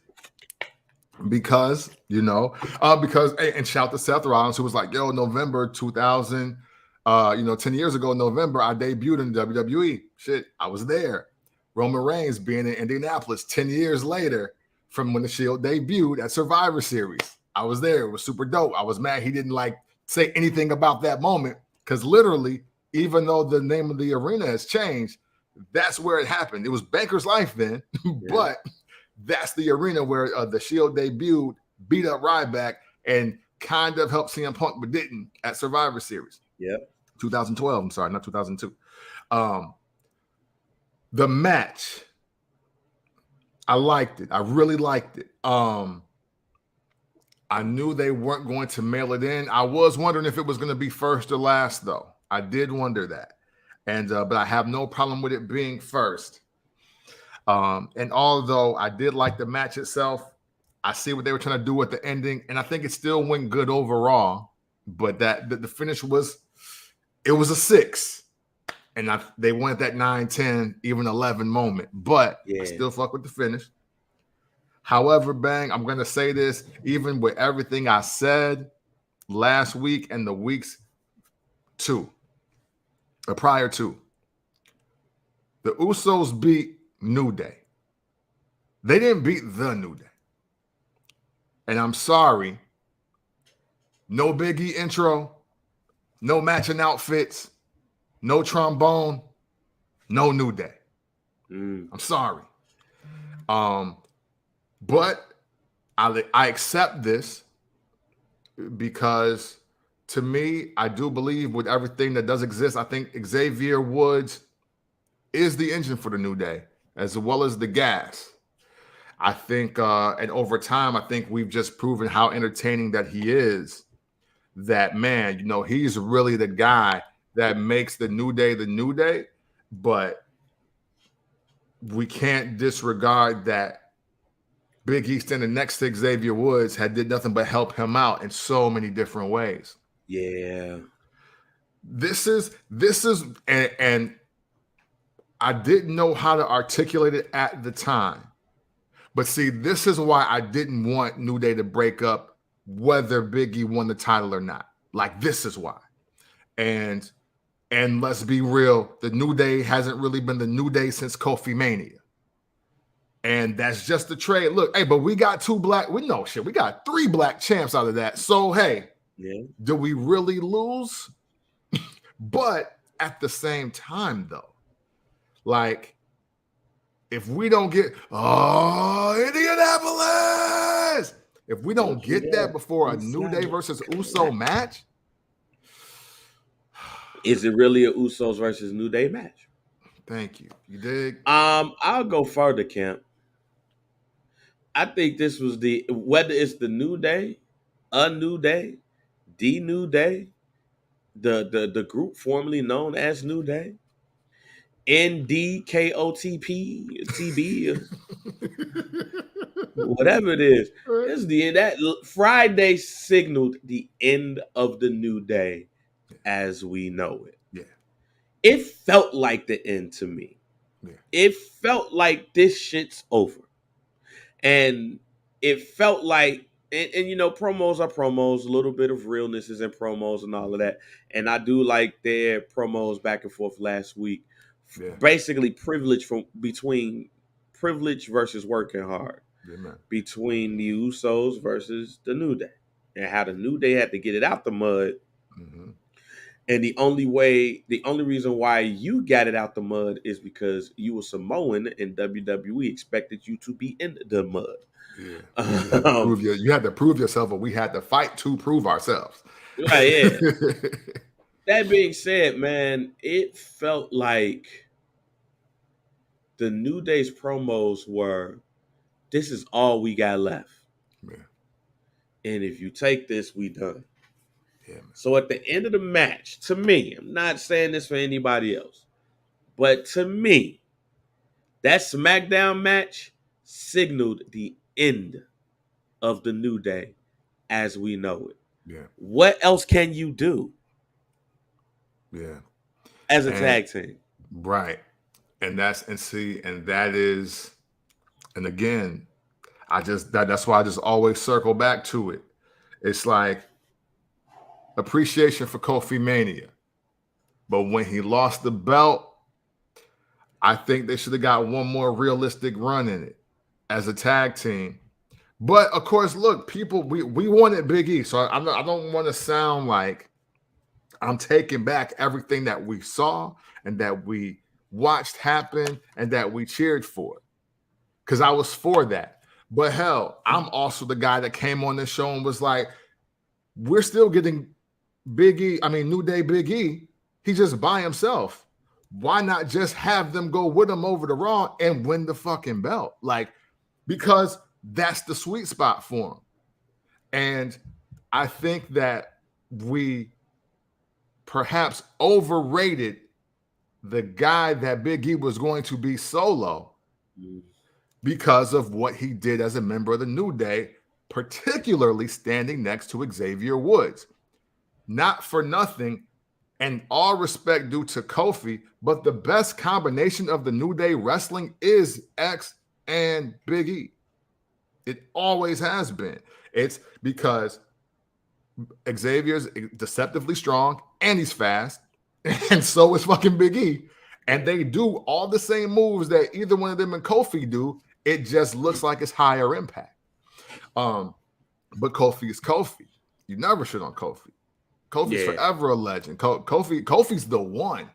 Because, and shout to Seth Rollins, who was like, yo, November 2000, 10 years ago, November, I debuted in WWE. Shit, I was there. Roman Reigns being in Indianapolis 10 years later from when the Shield debuted at Survivor Series. I was there. It was super dope. I was mad he didn't say anything about that moment because literally, even though the name of the arena has changed, that's where it happened. It was Baker's Life then, but that's the arena where the Shield debuted, beat up Ryback, and kind of helped CM Punk, but didn't at Survivor Series. Yep. 2012. I'm sorry, not 2002. The match, I liked it. I really liked it. I knew they weren't going to mail it in. I was wondering if it was going to be first or last, though. I did wonder that. But I have no problem with it being first. And although I did like the match itself, I see what they were trying to do at the ending, and I think it still went good overall. But the finish was a 6, and they wanted that 9, 10, even 11 moment. But I still fuck with the finish. However, Bang, I'm gonna say this, even with everything I said last week and the weeks prior to, the Usos beat New Day. They didn't beat the New Day. And I'm sorry, no Big E intro, no matching outfits, no trombone, no New Day. I'm sorry. But I accept this because to me, I do believe with everything that does exist, I think Xavier Woods is the engine for the New Day, as well as the gas. I think, and over time, I think we've just proven how entertaining that he is. That, man, he's really the guy that makes the New Day. But we can't disregard that Big E standing next to Xavier Woods did nothing but help him out in so many different ways. Yeah. This is, and I didn't know how to articulate it at the time. But see, this is why I didn't want New Day to break up, whether Big E won the title or not. This is why. And let's be real, the New Day hasn't really been the New Day since Kofi Mania. And that's just the trade. Look, hey, but we got we got 3 black champs out of that. So, hey, do we really lose? But at the same time, though, if we don't get Indianapolis, if we don't get that before a New Day versus Uso match, is it really a Usos versus New Day match? thank you. You dig? I'll go further, Camp. I think this was whether it's the New Day, a New Day, the New Day, the group formerly known as New Day, NDKOTP, whatever it is. This that Friday signaled the end of the New Day as we know it. Yeah. It felt like the end to me. Yeah. It felt like this shit's over. And it felt like, and you know, promos are promos, a little bit of realness is in promos and all of that. And I do like their promos back and forth last week. Yeah. Basically, between privilege versus working hard. Yeah, between the Usos versus the New Day. And how the New Day had to get it out the mud. Mm-hmm. And the only reason why you got it out the mud is because you were Samoan and WWE expected you to be in the mud. Yeah. You had to prove yourself, but we had to fight to prove ourselves. Right, yeah. That being said, man, it felt like the New Day's promos were, this is all we got left. Yeah. And if you take this, we done. Yeah, so at the end of the match, to me, I'm not saying this for anybody else, but to me, that SmackDown match signaled the end of the New Day as we know it. Yeah. What else can you do? Yeah. As a tag team. Right. And that is, and again, that's why I just always circle back to it. It's like, appreciation for Kofi Mania. But when he lost the belt, I think they should have got one more realistic run in it as a tag team. But of course, look, people, we wanted Big E. So I don't want to sound like I'm taking back everything that we saw and that we watched happen and that we cheered for. Because I was for that. But hell, I'm also the guy that came on this show and was like, we're still getting New Day Big E, he's just by himself. Why not just have them go with him over to Raw and win the fucking belt? Like, because that's the sweet spot for him. And I think that we perhaps overrated the guy that Big E was going to be solo because of what he did as a member of the New Day, particularly standing next to Xavier Woods. Not for nothing, and all respect due to Kofi, but the best combination of the New Day wrestling is X and Big E. It always has been. It's because Xavier's deceptively strong and he's fast, and so is fucking Big E. And they do all the same moves that either one of them and Kofi do. It just looks like it's higher impact. But Kofi is Kofi. You never shit on Kofi. Kofi's forever a legend. Kofi's the one.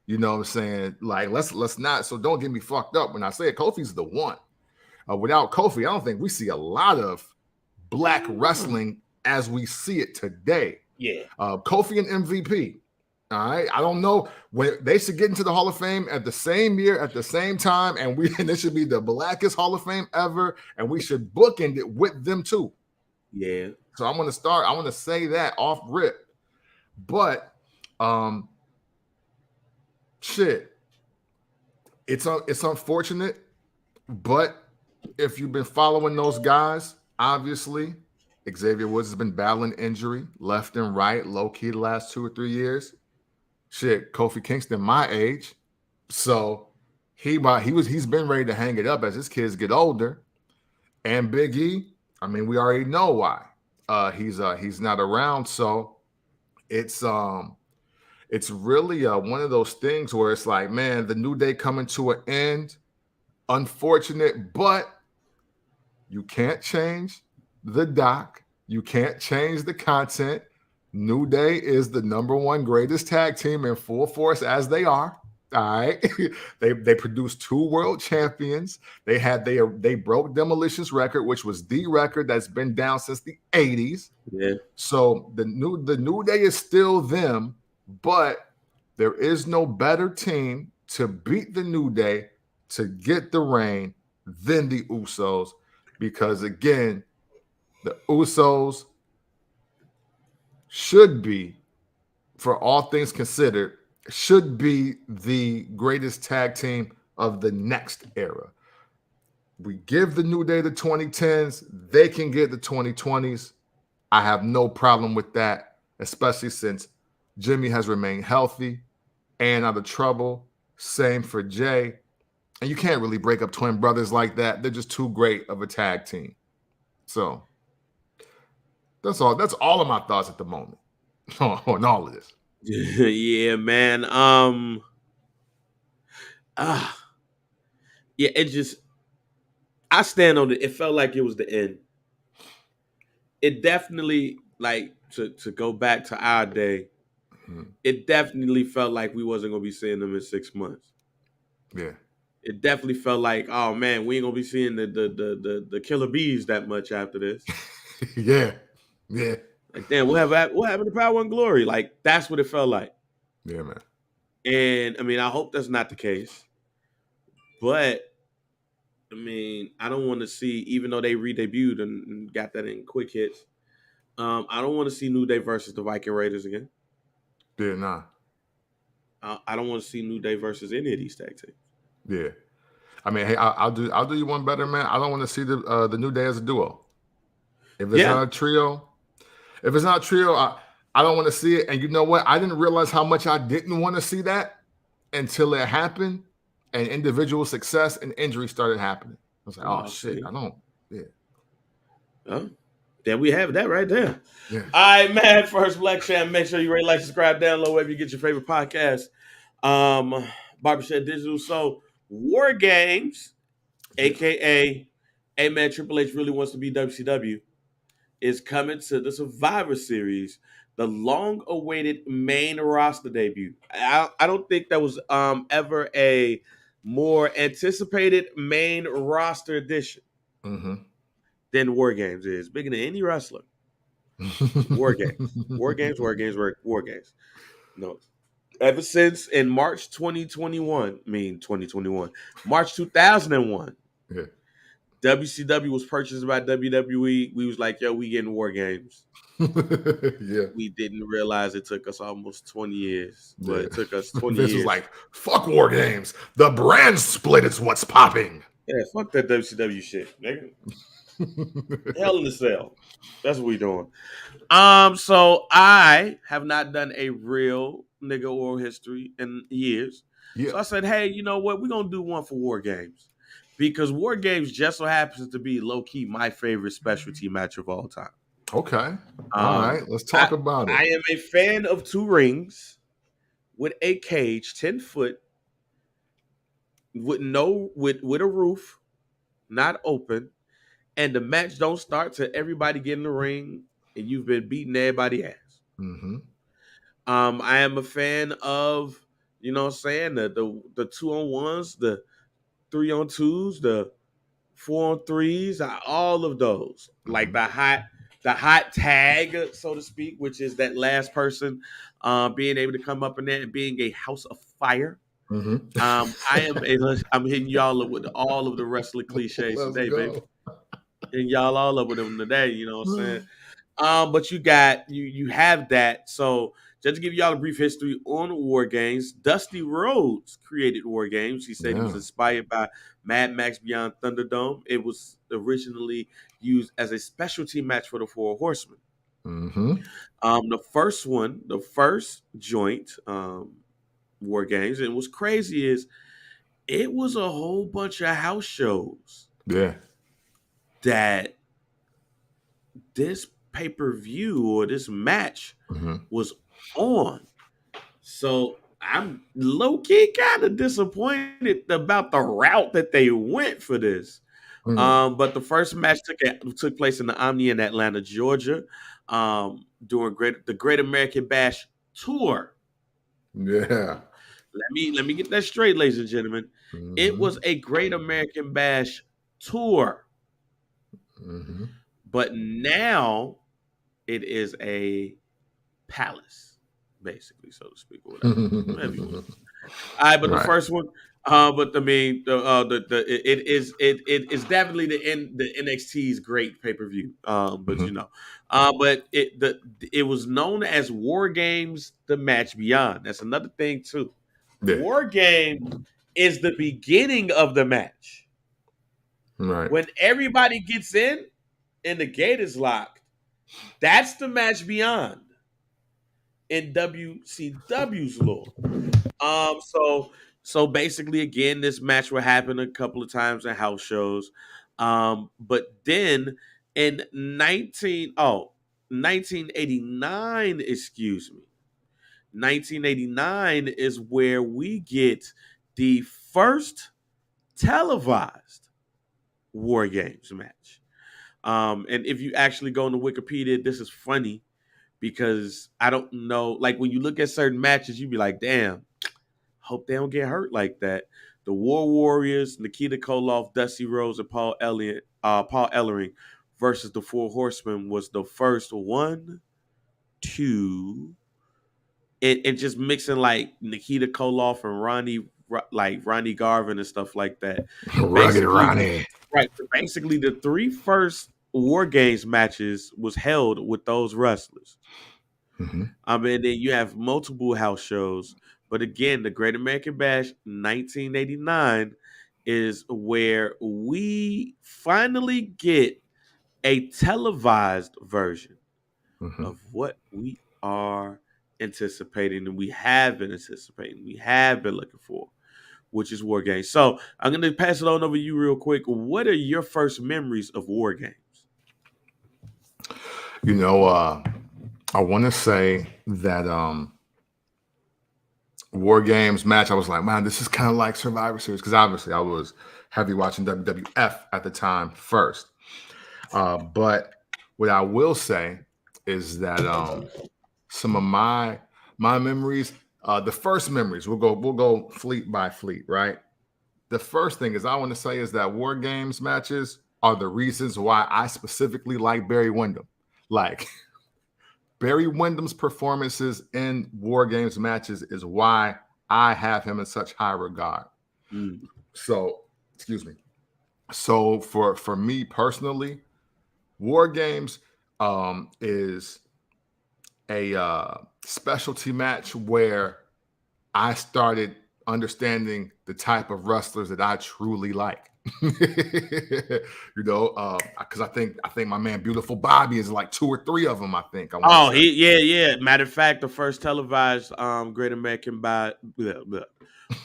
You know what I'm saying? Like, let's not. So don't get me fucked up when I say it. Kofi's the one. Without Kofi, I don't think we see a lot of black wrestling as we see it today. Yeah. Kofi and MVP. All right. I don't know when they should get into the Hall of Fame at the same year, at the same time, and this should be the blackest Hall of Fame ever, and we should bookend it with them too. Yeah. So I'm gonna start. I want to say that off rip. But shit, it's unfortunate, but if you've been following those guys, obviously Xavier Woods has been battling injury left and right, low key the last 2 or 3 years. Shit, Kofi Kingston my age, so he's been ready to hang it up as his kids get older. And Big E, I mean, we already know why he's not around, so. It's really one of those things where it's like, man, the New Day coming to an end. Unfortunate, but you can't change the doc. You can't change the content. New Day is the #1 greatest tag team in full force as they are. All right, they produced 2 world champions. They broke Demolition's record, which was the record that's been down since the 80s. Yeah. So the new day is still them, but there is no better team to beat the New Day to get the reign than the Usos, because again, the Usos should be, for all things considered, should be the greatest tag team of the next era. We give the New Day the 2010s, they can get the 2020s. I have no problem with that, especially since Jimmy has remained healthy and out of trouble. Same for Jay. And you can't really break up twin brothers like that. They're just too great of a tag team. So that's all. That's all of my thoughts at the moment on all of this. Yeah, man. Yeah, it just, I stand on it. It felt like it was the end. It definitely, like, to go back to our day, it definitely felt like we wasn't gonna be seeing them in 6 months. Yeah. It definitely felt like, oh man, we ain't gonna be seeing the Killer Bees that much after this. Yeah. Yeah. Like, damn, what happened to Power and Glory? Like, that's what it felt like. Yeah, man. And I mean, I hope that's not the case. But I mean, I don't want to see, even though they re-debuted and got that in quick hits, I don't want to see New Day versus the Viking Raiders again. Yeah, nah. I don't want to see New Day versus any of these tag teams. Yeah. I mean, hey, I'll do you one better, man. I don't want to see the New Day as a duo. If it's not a trio, I don't want to see it. And you know what? I didn't realize how much I didn't want to see that until it happened, and individual success and injury started happening. I was like, oh shit, I don't. Yeah. Oh, then we have that right there. Yeah. All right, man. First Black Champ. Make sure you rate, like, subscribe, download wherever you get your favorite podcast. Barbershop Digital. So War Games, aka hey man, Triple H really wants to be WCW, is coming to the Survivor Series, the long-awaited main roster debut. I don't think that was ever a more anticipated main roster addition than War Games is. Bigger than any wrestler. War Games. War Games, War Games, War Games. No. Ever since in March 2021, March 2001, yeah. WCW was purchased by WWE. We was like, yo, we getting War Games. Yeah. We didn't realize it took us almost 20 years. But it took us 20 this years. This was like, fuck War Games. The brand split is what's popping. Yeah, fuck that WCW shit, nigga. Hell in the Cell. That's what we doing. So I have not done a real nigga oral history in years. Yeah. So I said, hey, you know what? We're going to do one for War Games. Because War Games just so happens to be low-key my favorite specialty match of all time. Okay. All right. Let's talk about it. I am a fan of 2 rings with a cage, 10 foot, with a roof, not open. And the match don't start till everybody get in the ring and you've been beating everybody's ass. I am a fan of, you know what I'm saying, the 2-on-1s, the 3-on-2s, the 4-on-3s, all of those. Like the hot tag, so to speak, which is that last person being able to come up in there and being a house of fire. I'm hitting y'all up with all of the wrestling cliches today, baby. And y'all all up with them today, you know what I'm saying? But you have that. So just to give y'all a brief history on War Games, Dusty Rhodes created War Games. He said he was inspired by Mad Max Beyond Thunderdome. It was originally used as a specialty match for the 4 Horsemen. The first joint, War Games, and what's crazy is it was a whole bunch of house shows. Yeah. That this pay-per-view or this match was on. So I'm low-key kind of disappointed about the route that they went for this. But the first match took place in the Omni in Atlanta, Georgia, during the Great American Bash tour. Yeah. let me get that straight, ladies and gentlemen. It was a Great American Bash tour, but now it is a palace, basically, so to speak, or whatever you want. All right, but the first one, but I mean, it is definitely the NXT's great pay per view. But but it was known as War Games: The Match Beyond. That's another thing too. Yeah. War Games is the beginning of the match. Right. When everybody gets in and the gate is locked, that's the match beyond in WCW's lore. So basically, again, this match will happen a couple of times in house shows. But then in 1989, excuse me, 1989 is where we get the first televised War Games match. And if you actually go into Wikipedia, this is funny because I don't know, like when you look at certain matches, you be like, damn, hope they don't get hurt like that. The War Warriors, Nikita Koloff, Dusty Rhodes, and Paul Ellering versus the Four Horsemen was the first 1, 2, and just mixing like Nikita Koloff and Ronnie Garvin and stuff like that. Rugged Ronnie. Right. Basically, the 3 first War Games matches was held with those wrestlers. And then you have multiple house shows. But again, the Great American Bash 1989 is where we finally get a televised version of what we are anticipating and we have been anticipating, we have been looking for, which is War Games. So I'm going to pass it on over to you real quick. What are your first memories of War Games? I want to say that War Games match, I was like, man, this is kind of like Survivor Series, because obviously I was heavy watching WWF at the time first. But what I will say is that some of my memories, the first memories, we'll go fleet by fleet, right? The first thing is I want to say is that War Games matches are the reasons why I specifically like Barry Windham. Like Barry Windham's performances in War Games matches is why I have him in such high regard. So, excuse me. So for me personally, War Games is a specialty match where I started understanding the type of wrestlers that I truly like. Because I think my man Beautiful Bobby is like 2 or 3 of them. I think. Matter of fact, the first televised Great American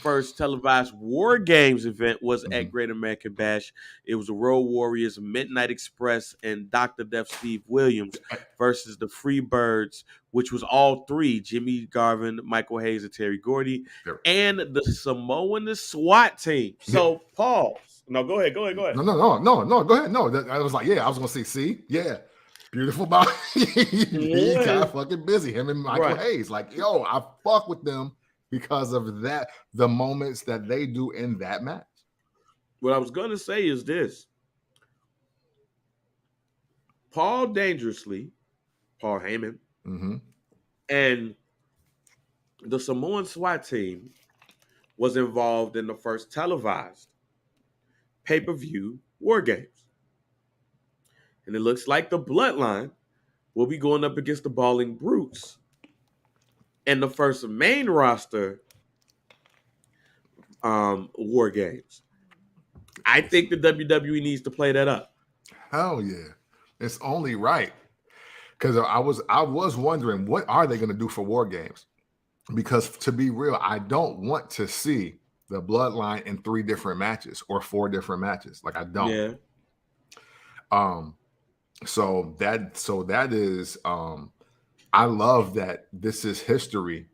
first televised War Games event was at Great American Bash. It was the Road Warriors, Midnight Express, and Dr. Death Steve Williams versus the Freebirds, which was all 3: Jimmy Garvin, Michael Hayes, and Terry Gordy, and the Samoan SWAT team. So pause. No, go ahead. No, go ahead. No, I was like, I was gonna say, see, Beautiful Bobby. He got fucking busy. Him and Michael Hayes, like, yo, I fuck with them because of that, the moments that they do in that match. What I was gonna say is this: Paul Heyman, and the Samoan SWAT team was involved in the first televised pay-per-view War Games. And it looks like the Bloodline will be going up against the Brawling Brutes in the first main roster War Games. I think the WWE needs to play that up. Hell yeah. It's only right. Because I was wondering, what are they going to do for War Games? Because to be real, I don't want to see the Bloodline in 3 different matches or 4 different matches. Like, I don't. Yeah. So that is I love that this is history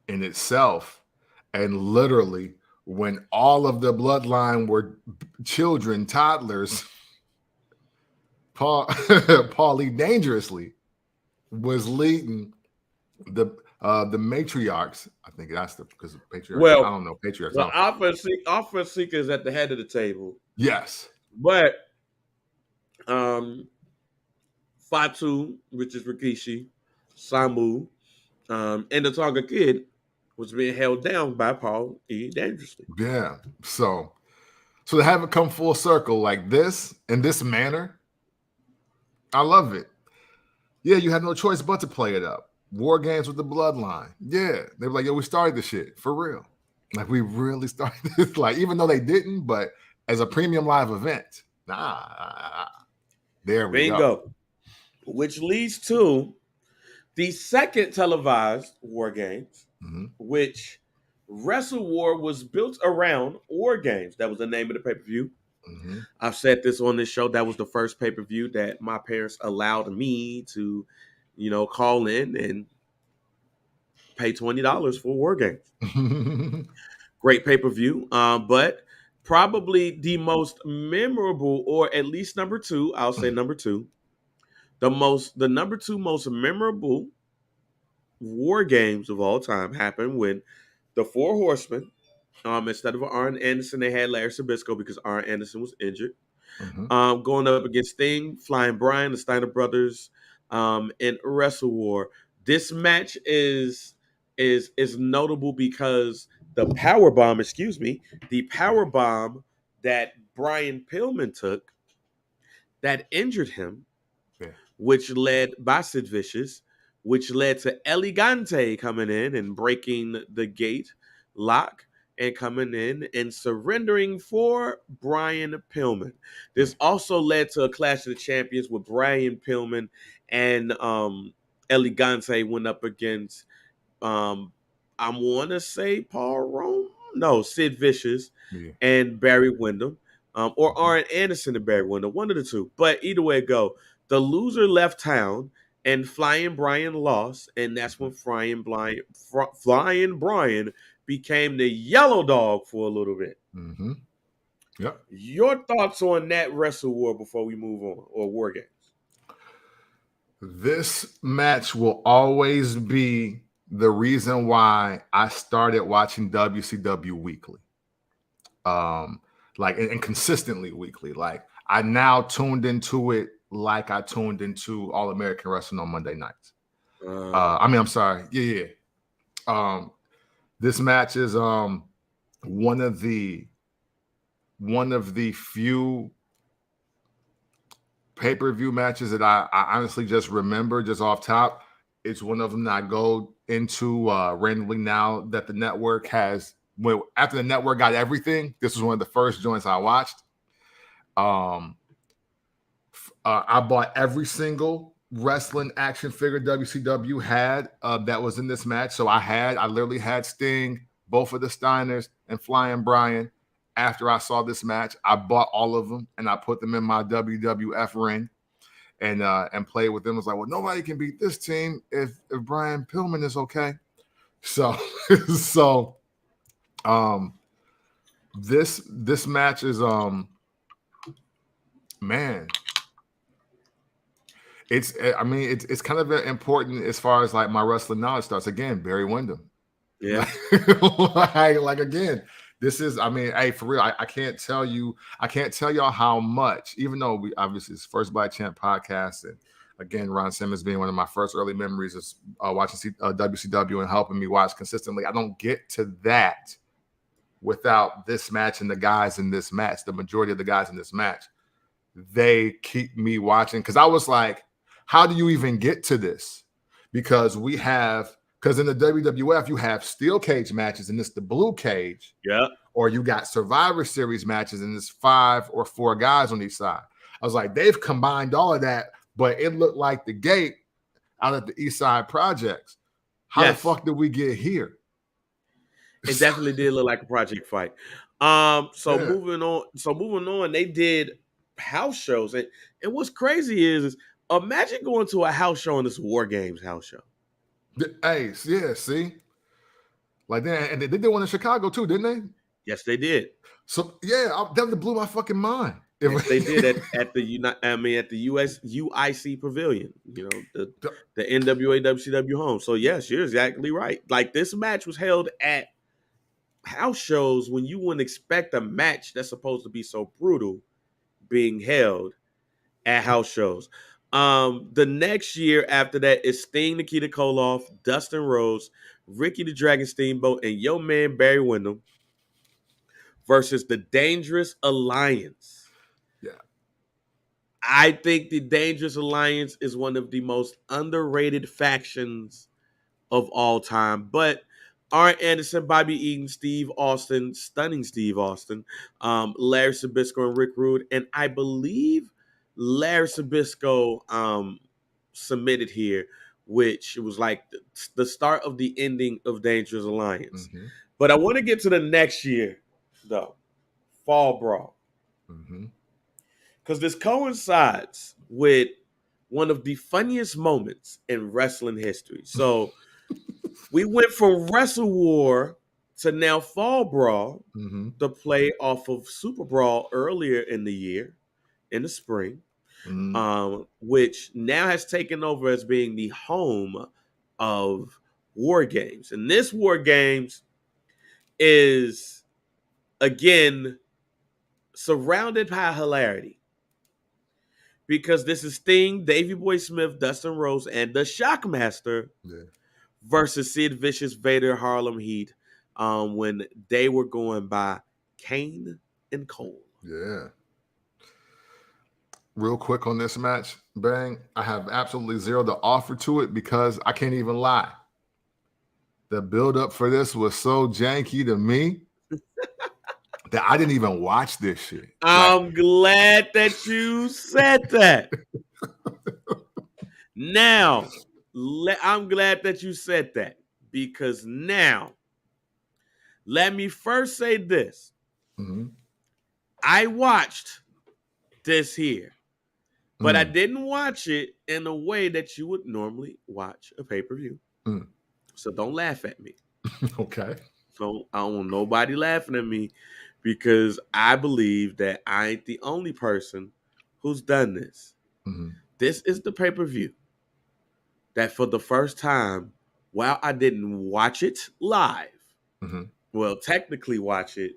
in itself. And literally, when all of the Bloodline were children, toddlers, Paulie Dangerously was leading The matriarchs, I think that's because patriarchs. I Well, don't know patriarchs. I the don't fuck. Alpha Seeker is at the head of the table, Yes. but um, Fatu, which is Rikishi, Samu, and the Tonga Kid was being held down by Paul E. Dangerously. Yeah. So to have it come full circle like this in this manner, I love it. Yeah, you had no choice but to play it up. War games with the bloodline. Yeah. They were like, yo, we started the shit for real. Like we really started this. Like, even though they didn't, but as a premium live event. There we go. Bingo. Which leads to the second televised War Games, which Wrestle War was built around War Games. That was the name of the pay-per-view. I've said this on this show. That was the first pay-per-view that my parents allowed me to, call in and pay $20 for War Games. Great pay-per-view. But probably the most memorable, or at least number two, I'll say number two, the number two most memorable War Games of all time happened when the Four Horsemen, instead of Arn Anderson, they had Larry Sabisco because Arn Anderson was injured. Going up against Sting, Flying Brian, the Steiner Brothers, in Wrestle War. This match is notable because the power bomb that Brian Pillman took that injured him, which led by Sid Vicious, which led to Elegante coming in and breaking the gate lock and coming in and surrendering for Brian Pillman. This also led to a Clash of the Champions with Brian Pillman and Elegante went up against, I want to say Paul Rome? No, Sid Vicious and Barry Windham. Or Arn Anderson and Barry Windham, one of the two. But either way it go, the loser left town and Flying Brian lost, and that's when Flying Brian became the yellow dog for a little bit. Yep. Your thoughts on that Wrestle War before we move on, or War Games? This match will always be the reason why I started watching WCW weekly. And consistently weekly. Like, I now tuned into it like I tuned into All American Wrestling on Monday nights. I'm sorry. Yeah. This match is one of the few pay-per-view matches that I honestly just remember just off top. It's one of them that I go into randomly now that the network has. Well, after the network got everything, this was one of the first joints I watched. I bought every single wrestling action figure WCW had that was in this match. So I literally had Sting, both of the Steiners, and Flying Brian. After I saw this match, I bought all of them and I put them in my WWF ring and played with them. I was like, well, nobody can beat this team if Brian Pillman is okay. So this match is man, it's kind of important as far as like my wrestling knowledge starts. Again, Barry Windham. Yeah. like again, this is, hey, for real, I can't tell y'all how much, even though we obviously it's First Black Champ podcast, and again, Ron Simmons being one of my first early memories is watching WCW and helping me watch consistently. I don't get to that without this match and the guys in this match. The majority of the guys in this match, they keep me watching because I was like, how do you even get to this? Because in the WWF, you have steel cage matches and it's the blue cage. Yeah. Or you got Survivor Series matches and it's 5 or 4 guys on each side. I was like, they've combined all of that, but it looked like the gate out at the East Side Projects. How the fuck did we get here? It definitely did look like a project fight. Moving on, they did house shows. And what's crazy is imagine going to a house show and this War Games house show. Hey, yeah, see? Like that, and they did one in Chicago too, didn't they? Yes, they did. So yeah, that blew my fucking mind. Yes, they did at the at the US UIC Pavilion. You know, the NWA WCW home. So yes, you're exactly right. Like this match was held at house shows when you wouldn't expect a match that's supposed to be so brutal being held at house shows. The next year after that is Sting, Nikita Koloff, Dustin Rhodes, Ricky the Dragon Steamboat, and your man Barry Windham versus the Dangerous Alliance. Yeah. I think the Dangerous Alliance is one of the most underrated factions of all time. But Arn Anderson, Bobby Eaton, Steve Austin, stunning Steve Austin, Larry Sabisco, and Rick Rude. And I believe Larry Sabisco submitted here, which was like the start of the ending of Dangerous Alliance. Mm-hmm. But I want to get to the next year, though. Fall Brawl. Mm-hmm. Because this coincides with one of the funniest moments in wrestling history. So we went from Wrestle War to now Fall Brawl, Mm-hmm. the play off of Super Brawl earlier in the year, in the spring, which now has taken over as being the home of War Games. And this War Games is, again, surrounded by hilarity. Because this is Sting, Davey Boy Smith, Dustin Rhodes, and the Shockmaster versus Sid Vicious, Vader, Harlem Heat, when they were going by Kane and Cole. Yeah. Real quick on this match, Bang, I have absolutely zero to offer to it because I can't even lie. The build-up for this was so janky to me that I didn't even watch this shit. I'm glad that you said that. Now, I'm glad that you said that because now, let me first say this. Mm-hmm. I watched this here, but I didn't watch it in a way that you would normally watch a pay-per-view. So don't laugh at me. Okay. So I don't want nobody laughing at me because I believe that I ain't the only person who's done this. Mm-hmm. This is the pay-per-view that for the first time, while I didn't watch it live, well, technically watch it,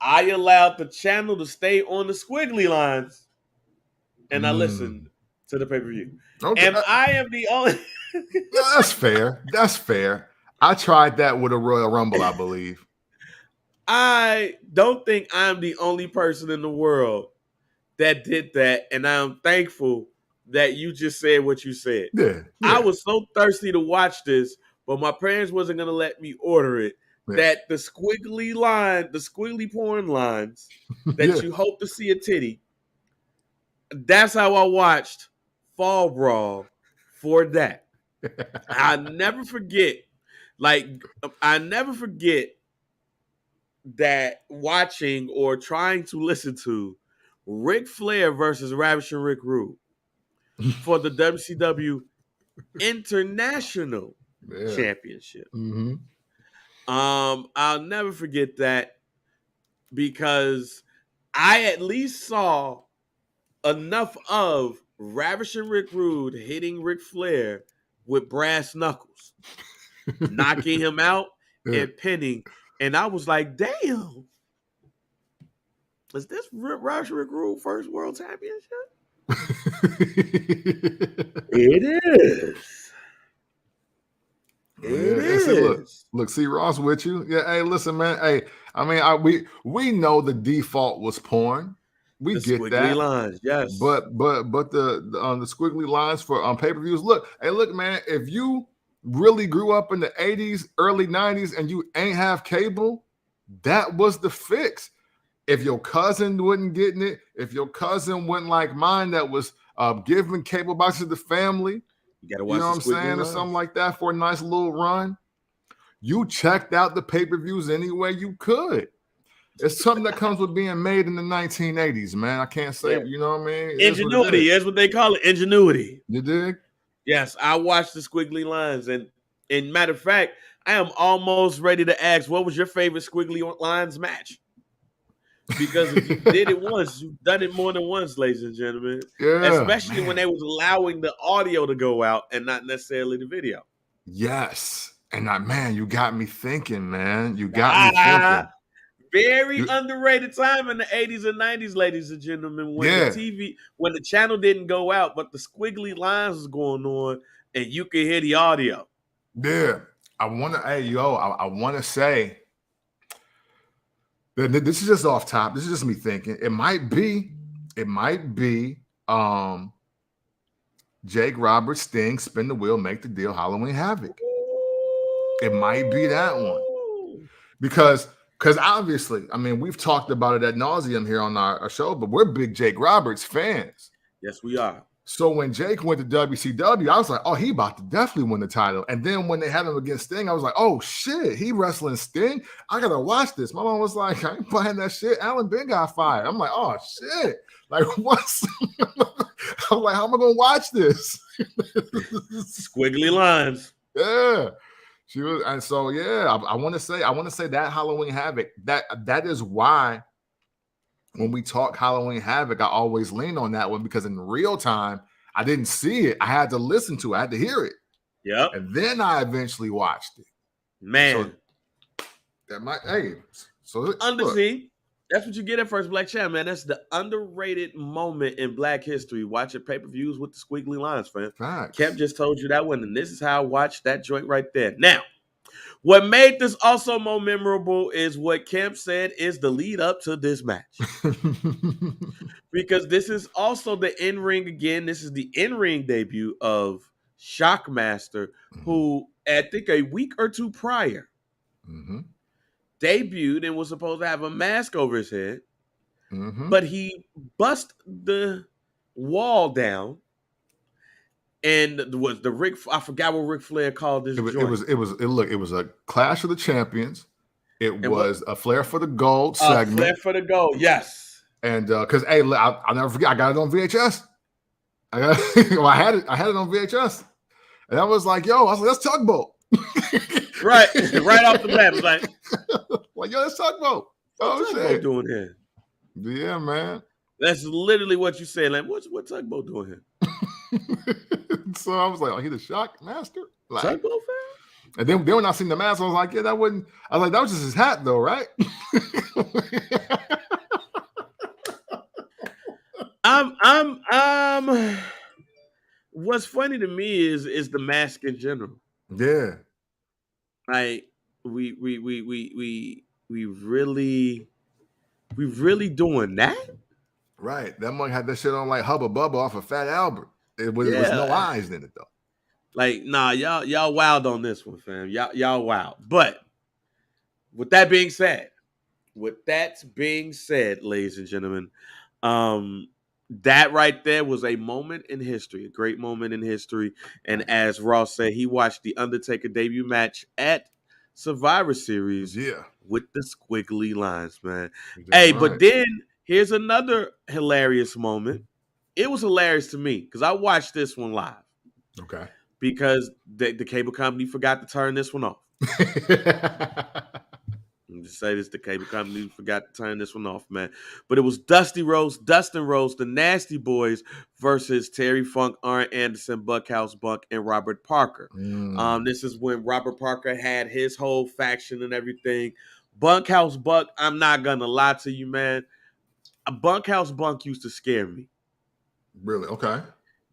I allowed the channel to stay on the squiggly lines and I listened to the pay-per-view. Okay. And I am the only... No, that's fair. That's fair. I tried that with a Royal Rumble, I believe. I don't think I'm the only person in the world that did that, and I'm thankful that you just said what you said. Yeah. I was so thirsty to watch this, but my parents wasn't going to let me order it, that the squiggly porn lines that you hope to see a titty, that's how I watched Fall Brawl for that. I never forget that watching or trying to listen to Ric Flair versus Ravishing Rick Rude for the WCW International Championship. I'll never forget that because I at least saw enough of Ravishing Rick Rude hitting Ric Flair with brass knuckles, knocking him out and pinning. And I was like, damn, is this Ravishing Rick Rude first world championship? It is. It is. Look, see Ross with you. Yeah, hey, listen, man. Hey, I mean, we know the default was porn. We get that. Lines, yes. But the squiggly lines for pay-per-views. Look, man, if you really grew up in the 80s, early 90s, and you ain't have cable, that was the fix. If your cousin wasn't getting it, if your cousin wasn't like mine that was giving cable boxes to the family, you gotta watch, you know what I'm saying, lines, or something like that for a nice little run, you checked out the pay-per-views any way you could. It's something that comes with being made in the 1980s, man. I can't say, you know what I mean? Ingenuity, that's what they call it, ingenuity. You dig? Yes, I watched the squiggly lines, and matter of fact, I am almost ready to ask, what was your favorite squiggly lines match? Because if you did it once, you've done it more than once, ladies and gentlemen. Yeah, Especially when man. they was allowing the audio to go out and not necessarily the video. Yes. And man, you got me thinking, man. You got me Ah, thinking. very You, underrated time in the 80s and 90s, ladies and gentlemen, when yeah, when the channel didn't go out, but the squiggly lines was going on and you could hear the audio. yeah. I want to, hey, yo, I want to say that this is just off top. This is just me thinking. It might be Jake Roberts, Sting, spin the wheel, make the deal, Halloween Havoc. It might be that one. Because obviously, I mean, we've talked about it ad nauseum here on our show, but we're big Jake Roberts fans. Yes, we are. So when Jake went to WCW, I was like, oh, he about to definitely win the title. And then when they had him against Sting, I was like, oh shit, he wrestling Sting. I gotta watch this. My mom was like, I ain't buying that shit. Alan Ben got fired. I'm like, oh shit. Like, what's I'm like, how am I gonna watch this? Squiggly lines. Yeah. She was, and so yeah, I want to say that Halloween Havoc, that is why when we talk Halloween Havoc, I always lean on that one because in real time, I didn't see it. I had to listen to it. I had to hear it. Yep. And then I eventually watched it. Man. So that might, hey, so see, that's what you get at First Black Channel, man. That's the underrated moment in Black history. Watching pay-per-views with the squiggly lines, fam. Facts. Kemp just told you that one, and this is how I watched that joint right there. Now, what made this also more memorable is what Kemp said is the lead up to this match. Because this is also the in-ring again. This is the in-ring debut of Shockmaster, who I think a week or two prior debuted and was supposed to have a mask over his head. But he bust the wall down. And was the Rick? I forgot what Ric Flair called this. It was a Clash of the Champions. It was a Flair for the Gold segment. Flair for the Gold, yes. And because hey, I'll never forget, I got it on VHS. I had it on VHS, and I was like, yo, I was like, that's Tugboat. right off the bat, was like, yo, that's Tugboat. What's Tugboat doing here? Yeah, man. That's literally what you said. Like, what Tugboat doing here? So I was like, oh, he the Shockmaster? Like, Tugboat fan? And then when I seen the mask, I was like, yeah, that wouldn't. I was like, that was just his hat, though, right? What's funny to me is the mask in general. Yeah. Like we really doing that? Right. That monk had that shit on like Hubba Bubba off of Fat Albert. It was no eyes in it though. Like, nah, y'all wild on this one, fam. Y'all wild. But with that being said, ladies and gentlemen, that right there was a moment in history, a great moment in history. And as Ross said, he watched the Undertaker debut match at Survivor Series with the squiggly lines, man. Hey, right. But then here's another hilarious moment. It was hilarious to me because I watched this one live. Okay. Because the cable company forgot to turn this one off. Let me just say this, the cable company forgot to turn this one off, man. But it was Dustin Rhodes, the Nasty Boys versus Terry Funk, Arn Anderson, Bunkhouse Bunk, and Robert Parker. This is when Robert Parker had his whole faction and everything. Bunkhouse Bunk, I'm not going to lie to you, man. Bunkhouse Bunk used to scare me. Really? Okay.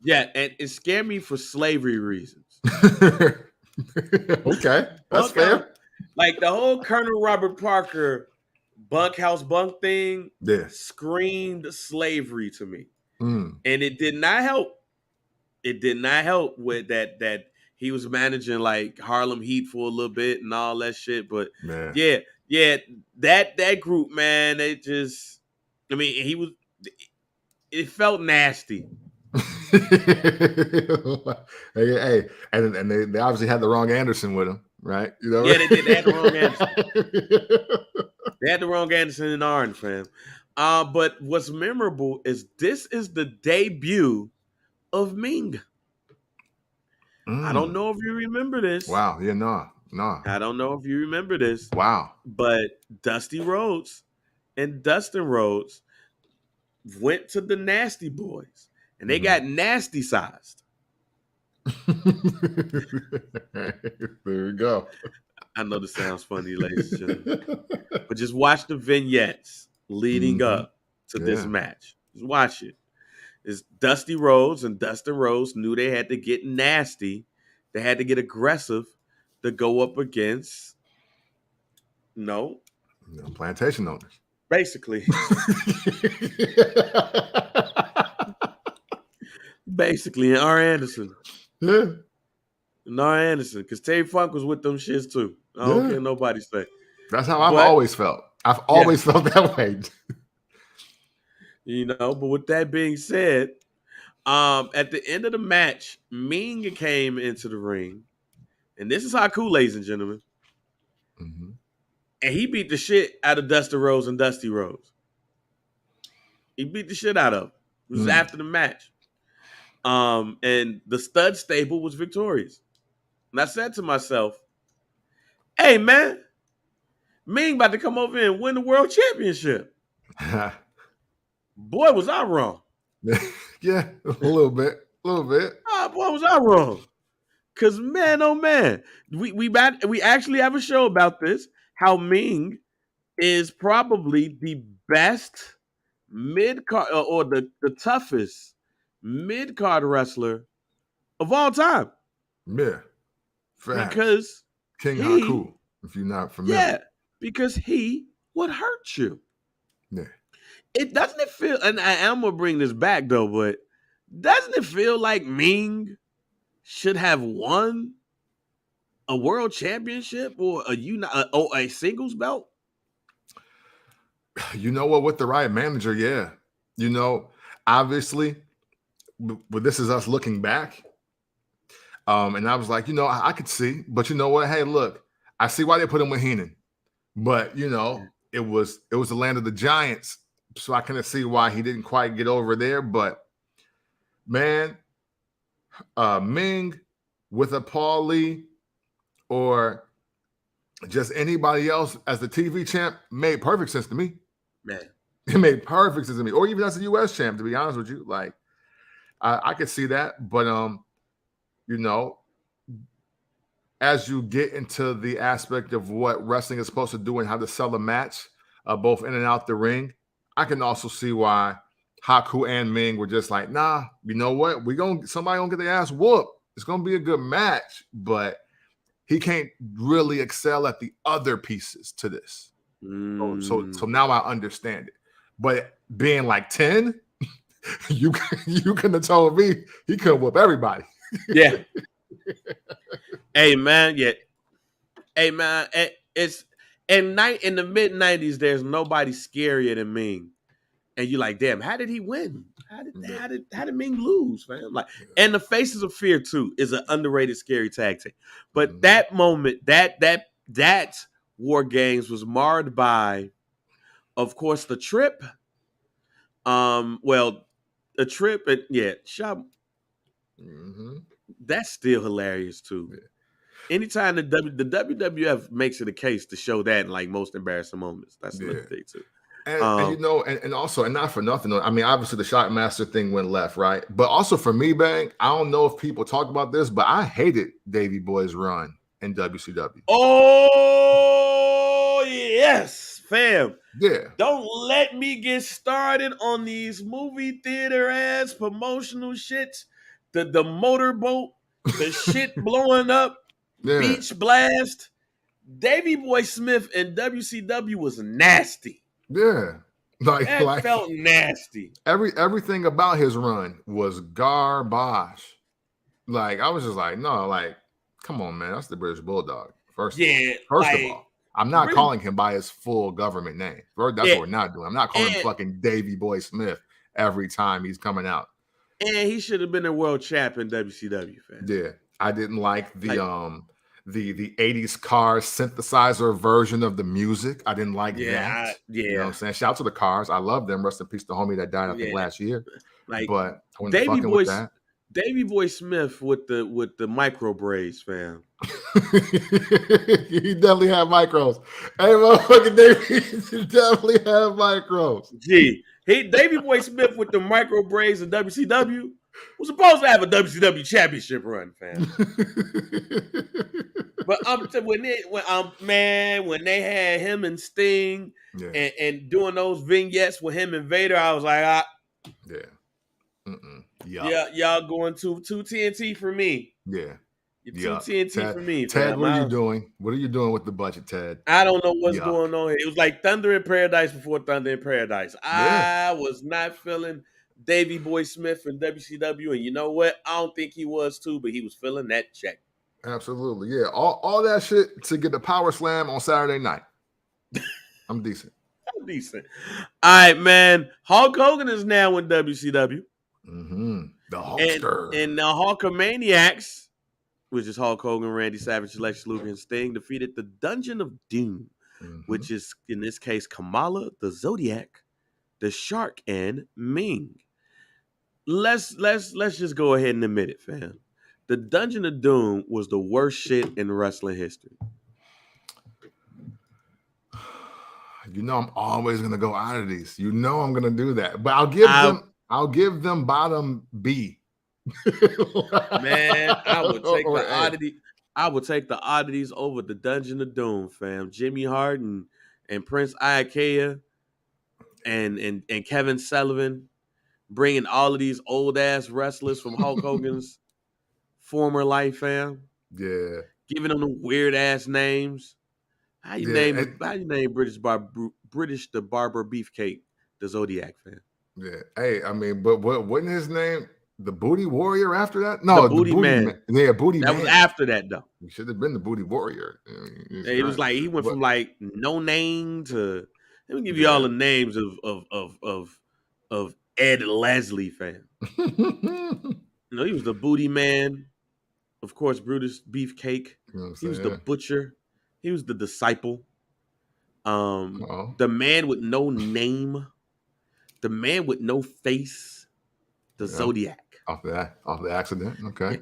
Yeah, and it scared me for slavery reasons. Okay, that's fair. Like the whole Colonel Robert Parker Bunkhouse Bunk thing screamed slavery to me. And it did not help. It did not help with that he was managing like Harlem Heat for a little bit and all that shit. But yeah, that group, man, it felt nasty. hey, and they obviously had the wrong Anderson with him, right? You know? Yeah, they did. They had the wrong Anderson. They had the wrong Anderson and Arn, fam. But what's memorable is this is the debut of Ming. I don't know if you remember this. Wow. Yeah, no. I don't know if you remember this. Wow. But Dusty Rhodes and Dustin Rhodes went to the Nasty Boys, and they Mm-hmm. got nasty sized. There we go. I know this sounds funny, ladies and gentlemen, but just watch the vignettes leading up to this match. Just watch it. It's Dusty Rhodes, and Dustin Rhodes knew they had to get nasty. They had to get aggressive to go up against, plantation owners. Basically. Basically, and R. Anderson. Yeah. And R. Anderson, because Terry Funk was with them shits too. I don't care nobody say. That's how I've always felt. I've always felt that way. But with that being said, at the end of the match, Ming came into the ring, and this is how cool, ladies and gentlemen. Mm-hmm. And he beat the shit out of Dusty Rhodes and Dusty Rhodes. He beat the shit out of him. It was after the match. And the stud stable was victorious. And I said to myself, hey, man, Ming about to come over and win the world championship. Boy, was I wrong. Yeah, a little bit. Oh, boy, was I wrong. Because, man, oh, man, we actually have a show about this, how Ming is probably the best mid-card or the toughest mid-card wrestler of all time. Yeah. Facts. Because King Haku, if you're not familiar. Yeah, because he would hurt you. Yeah. It doesn't feel, and I am gonna bring this back though, but doesn't it feel like Ming should have won a world championship or a singles belt? You know what? With the right manager, yeah. Obviously, but this is us looking back. And I was like, I could see, but you know what? Hey, look, I see why they put him with Heenan, but it was the land of the giants, so I kind of see why he didn't quite get over there. But man, Ming with a Paul Lee or just anybody else as the TV champ made perfect sense to me. Man, it made perfect sense to me, or even as a US champ. To be honest with you, like I could see that, but as you get into the aspect of what wrestling is supposed to do and how to sell a match, both in and out the ring, I can also see why Haku and Ming were just like, nah, you know what? Somebody gonna get their ass whooped. It's gonna be a good match, but he can't really excel at the other pieces to this. So now I understand it. But being like 10, you couldn't have told me he couldn't whoop everybody. Yeah. Hey man, it's in the mid 90s. There's nobody scarier than Ming, and you're like, damn, how did he win? How did Ming lose, man? Like, and the Faces of Fear too is an underrated scary tag team. But that moment, that War Games was marred by, of course, the trip. The trip and Shop. That's still hilarious too. Yeah. Anytime the WWF makes it a case to show that in like most embarrassing moments, that's another thing too. And also, and not for nothing, I mean, obviously the Shockmaster thing went left, right? But also for me, Bang, I don't know if people talk about this, but I hated Davey Boy's run in WCW. Oh yes, fam. Yeah. Don't let me get started on these movie theater ass promotional shits. The motorboat, the shit blowing up, beach blast. Davey Boy Smith in WCW was nasty. Yeah. That felt nasty. Everything about his run was garbage. Like, I was just like, no, like, come on, man. That's the British Bulldog. First of all, I'm not calling him by his full government name. That's what we're not doing. I'm not calling him fucking Davey Boy Smith every time he's coming out. And he should have been a world champ in WCW, fam. Yeah. I didn't like the 80s Cars synthesizer version of the music. I didn't like that. You know what I'm saying? Shout out to the Cars. I love them. Rest in peace to homie that died, I think, last year. But I wasn't fucking with that. Davey Boy Smith with the micro braids, fam. He definitely had micros. Hey, motherfucking Davey, he definitely had micros. Gee, Davey Boy Smith with the micro braids in WCW was supposed to have a WCW championship run, fam. But when they had him and Sting and doing those vignettes with him and Vader, I was like, y'all going to TNT for me. Yeah. You're too TNT Ted, for me, Ted, fam. what are you doing? What are you doing with the budget, Ted? I don't know what's going on here. It was like Thunder in Paradise before Thunder in Paradise. I was not feeling Davey Boy Smith in WCW, and you know what? I don't think he was too, but he was feeling that check. Absolutely, yeah. All that shit to get the power slam on Saturday night. I'm decent. I'm decent. All right, man. Hulk Hogan is now in WCW. Mm-hmm. The Hulkster. And the Hulkamaniacs, which is Hulk Hogan, Randy Savage, Lex Luger, and Sting, defeated the Dungeon of Doom, which is, in this case, Kamala, the Zodiac, the Shark, and Ming. Let's just go ahead and admit it, fam. The Dungeon of Doom was the worst shit in wrestling history. You know I'm always gonna go out of these. You know I'm gonna do that, but I'll give them bottom B. Man, I would take the oddity. I would take the oddities over the Dungeon of Doom, fam. Jimmy Hart and Prince Iaukea and Kevin Sullivan bringing all of these old ass wrestlers from Hulk Hogan's former life, fam. Yeah, giving them the weird ass names. How you name British the Barber Beefcake, the Zodiac, fam? Yeah. Hey, I mean, but what wasn't his name? The Booty Warrior after that? No, the Booty Man. Yeah, Booty Man. That was after that, though. He should have been the Booty Warrior. It was like he went from like no name to. Let me give you all the names of Ed Leslie, fam. He was the Booty Man. Of course, Brutus Beefcake. He was the Butcher. He was the Disciple. The Man with No Name. The Man with No Face. The Zodiac. Off the accident. Okay.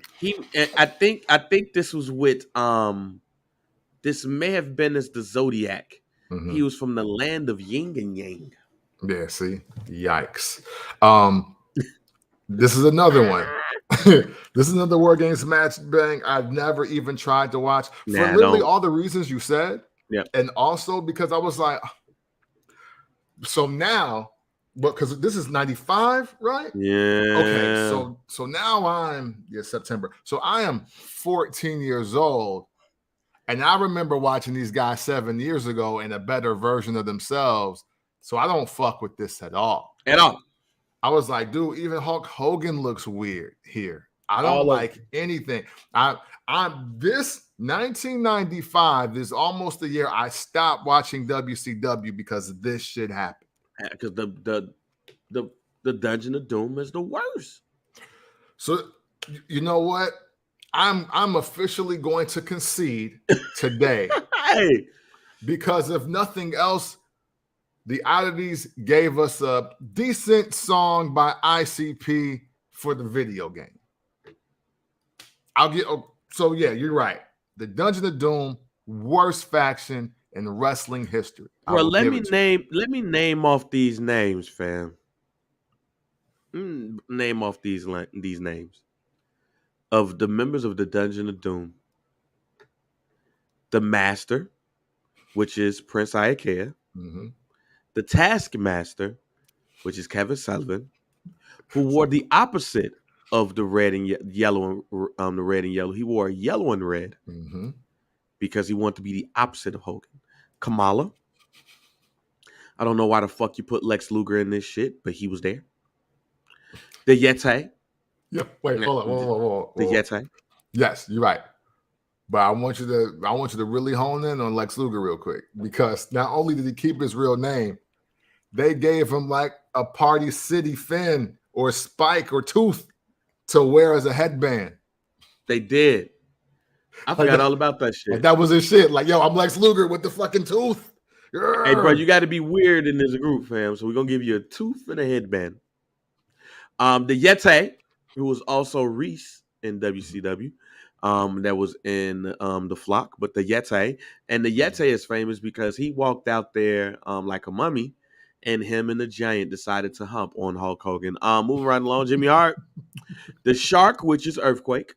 I think this was with this may have been as the Zodiac. Mm-hmm. He was from the land of Yin and Yang. Yeah, see? Yikes. This is another one. This is another War Games match bang I've never even tried to watch for literally all the reasons you said. Yeah. And also because I was like, so now, because this is 95, right? Yeah. Okay, so now I'm September. So I am 14 years old. And I remember watching these guys 7 years ago in a better version of themselves. So I don't fuck with this at all. At all. I was like, dude, even Hulk Hogan looks weird here. I don't like anything. This 1995 is almost the year I stopped watching WCW because this shit happened. Because the Dungeon of Doom is the worst. So you know what? I'm officially going to concede today. Hey. Because if nothing else, the Oddities gave us a decent song by ICP for the video game. So yeah, you're right. The Dungeon of Doom, worst faction in wrestling history. Bro, let me name off these names, fam. Name off these names of the members of the Dungeon of Doom. The Master, which is Prince Iaukea. Mm-hmm. The Taskmaster, which is Kevin Sullivan, who wore the opposite of the red and yellow. The red and yellow. He wore yellow and red because he wanted to be the opposite of Hogan. Kamala. I don't know why the fuck you put Lex Luger in this shit, but he was there. The Yeti. Yeah. Wait. Hold on. Whoa. The Yeti. Yes, you're right. But I want you to really hone in on Lex Luger real quick, because not only did he keep his real name, they gave him like a Party City fin or spike or tooth to wear as a headband. They did. I forgot all about that shit. Like that was his shit. Like, yo, I'm Lex Luger with the fucking tooth. Yeah. Hey, bro, you got to be weird in this group, fam. So we're gonna give you a tooth and a headband. The Yeti, who was also Reese, in WCW. That was in the Flock, but the Yeti. And the Yeti is famous because he walked out there like a mummy, and him and the Giant decided to hump on Hulk Hogan. Moving right along, Jimmy Hart, the Shark, which is Earthquake.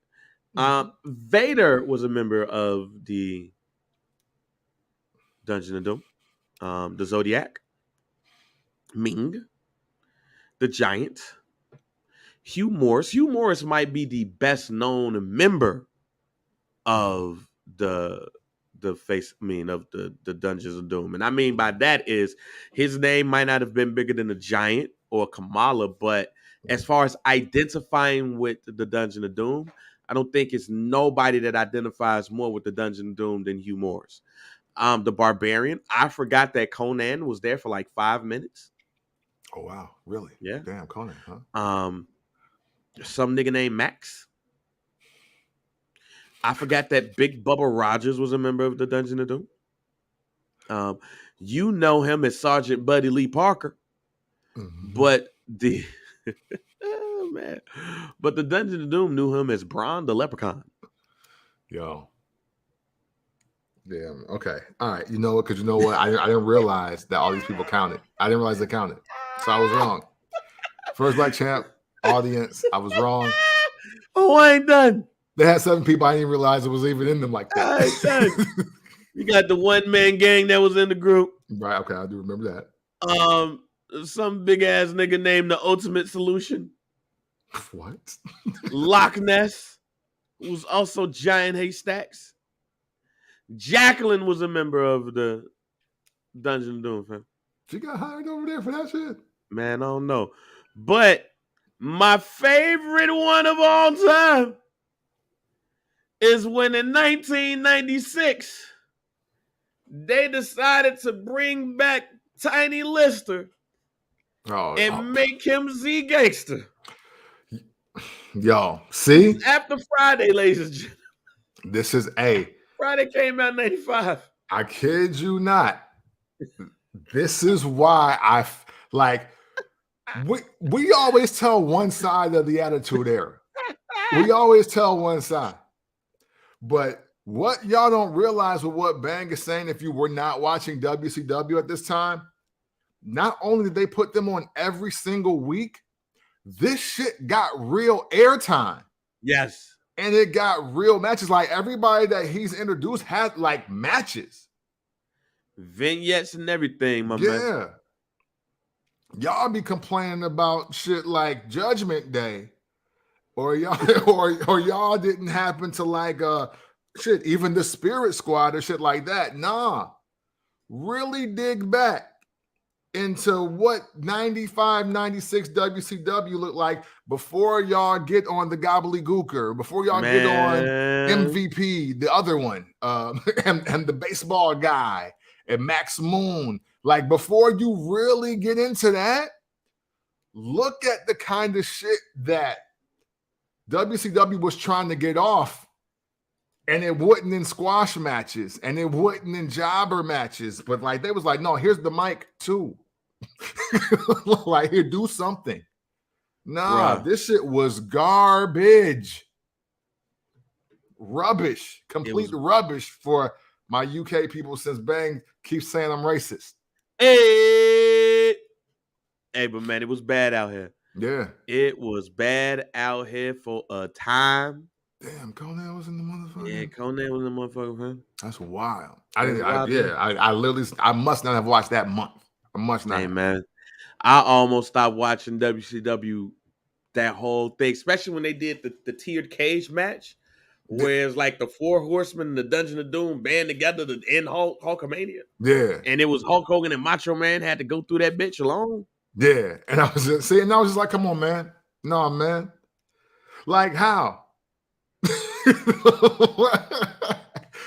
Vader was a member of the Dungeon of Doom, the Zodiac, Ming, the Giant, Hugh Morris. Hugh Morris might be the best known member of the of the Dungeons of Doom. And I mean by that is his name might not have been bigger than a Giant or Kamala, but as far as identifying with the Dungeon of Doom, I don't think it's nobody that identifies more with the Dungeon of Doom than Hugh Morris. The Barbarian. I forgot that Conan was there for like 5 minutes. Oh wow, really? Yeah. Damn, Conan, huh? Some nigga named Max. I forgot that Big Bubba Rogers was a member of the Dungeon of Doom. You know him as Sergeant Buddy Lee Parker, but the oh, man, but the Dungeon of Doom knew him as Braun the Leprechaun. Yo. Damn. Okay. All right. You know what? Because you know what? I didn't realize that all these people counted. I didn't realize they counted. So I was wrong. First Black Champ audience. I was wrong. Oh, I ain't done. They had 7 people. I didn't even realize it was even in them like that. I ain't done. You got the one-man gang that was in the group. Right. Okay. I do remember that. Some big ass nigga named the Ultimate Solution. What? Loch Ness was also Giant Haystacks. Jacqueline was a member of the Dungeon of Doom, fam. She got hired over there for that shit? Man, I don't know. But my favorite one of all time is when in 1996 they decided to bring back Tiny Lister and make him Z Gangster. Yo, see? After Friday, ladies and gentlemen. This is Friday came out in 95. I kid you not. This is why we always tell one side of the Attitude Era. We always tell one side. But what y'all don't realize with what Bang is saying, if you were not watching WCW at this time, not only did they put them on every single week, this shit got real airtime. Yes. And it got real matches. Like everybody that he's introduced had like matches. Vignettes and everything, my man. Yeah. Y'all be complaining about shit like Judgment Day. Or y'all or y'all didn't happen to like shit, even the Spirit Squad or shit like that. Nah. Really dig back into what 95, 96 WCW looked like before y'all get on the gobbledygooker, before y'all get on MVP, the other one, and the baseball guy, and Max Moon. Like, before you really get into that, look at the kind of shit that WCW was trying to get off, and it wasn't in squash matches, and it wasn't in jobber matches, but like, they was like, no, here's the mic too. Like, here, do something. Nah, This shit was garbage. Rubbish. Complete rubbish for my UK people, since Bang keeps saying I'm racist. Hey, but man, it was bad out here. Yeah. It was bad out here for a time. Damn, Conan was in the motherfucker. Yeah, Conan was in the motherfucker, man. That's wild. I must not have watched that month. I must not. Hey, man. I almost stopped watching WCW, that whole thing, especially when they did the tiered cage match, where it's like the 4 horsemen in the Dungeon of Doom band together to end Hulkamania. Yeah. And it was Hulk Hogan and Macho Man had to go through that bitch alone. Yeah. And I was just like, come on, man. No, man. Like, how?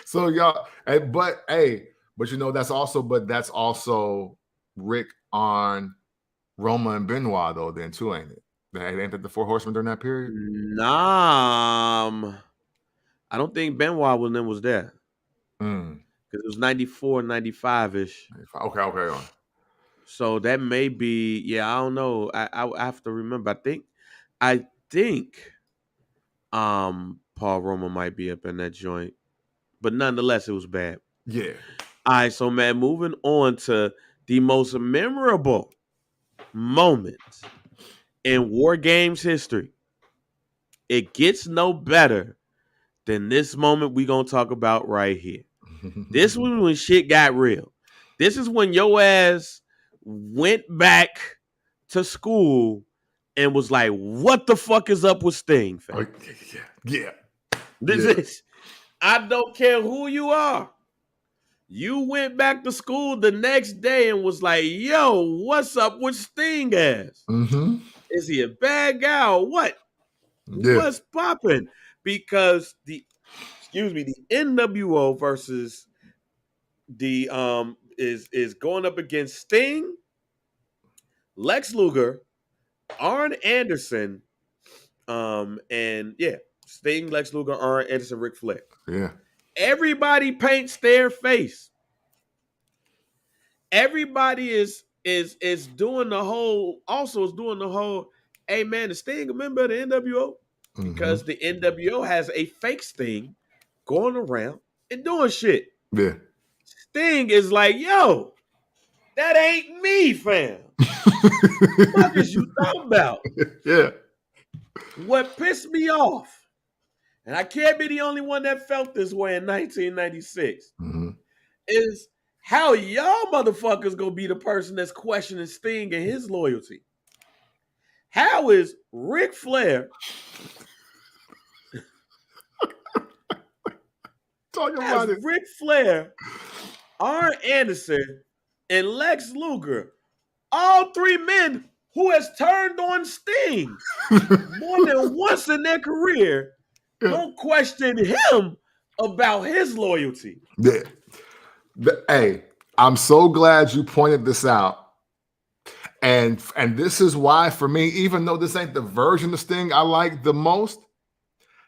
So y'all, but you know, that's also Rick on Roma and Benoit though, then too, ain't it? Ain't that the 4 horsemen during that period? Nah, I don't think Benoit was there. Because it was 94, 95-ish. Okay. So that may be, I don't know. I have to remember. I think Paul Roma might be up in that joint. But nonetheless, it was bad. Yeah. All right, so man, moving on to the most memorable moment in War Games history. It gets no better than this moment we gonna talk about right here. This was when shit got real. This is when your ass went back to school and was like, what the fuck is up with Sting, fam? Yeah. This is, I don't care who you are. You went back to school the next day and was like, yo, what's up with Sting ass? Mm-hmm. Is he a bad guy or what? Yeah. What's popping? Because the NWO versus the is going up against Sting, Lex Luger, Arn Anderson, and Sting, Lex Luger, Arn Anderson, Ric Flair. Yeah. Everybody paints their face. Everybody is doing the whole. Also, is doing the whole. Hey man, is Sting a member of the NWO? Because the NWO has a fake Sting going around and doing shit. Yeah. Sting is like, yo, that ain't me, fam. What the fuck is you talking about? Yeah. What pissed me off, and I can't be the only one that felt this way in 1996, is how y'all motherfuckers gonna be the person that's questioning Sting and his loyalty. How is Ric Flair talking about it? Ric Flair, Arn Anderson, and Lex Luger, all three men who has turned on Sting more than once in their career, don't question him about his loyalty. Yeah. Hey, I'm so glad you pointed this out. And this is why, for me, even though this ain't the version of Sting I like the most,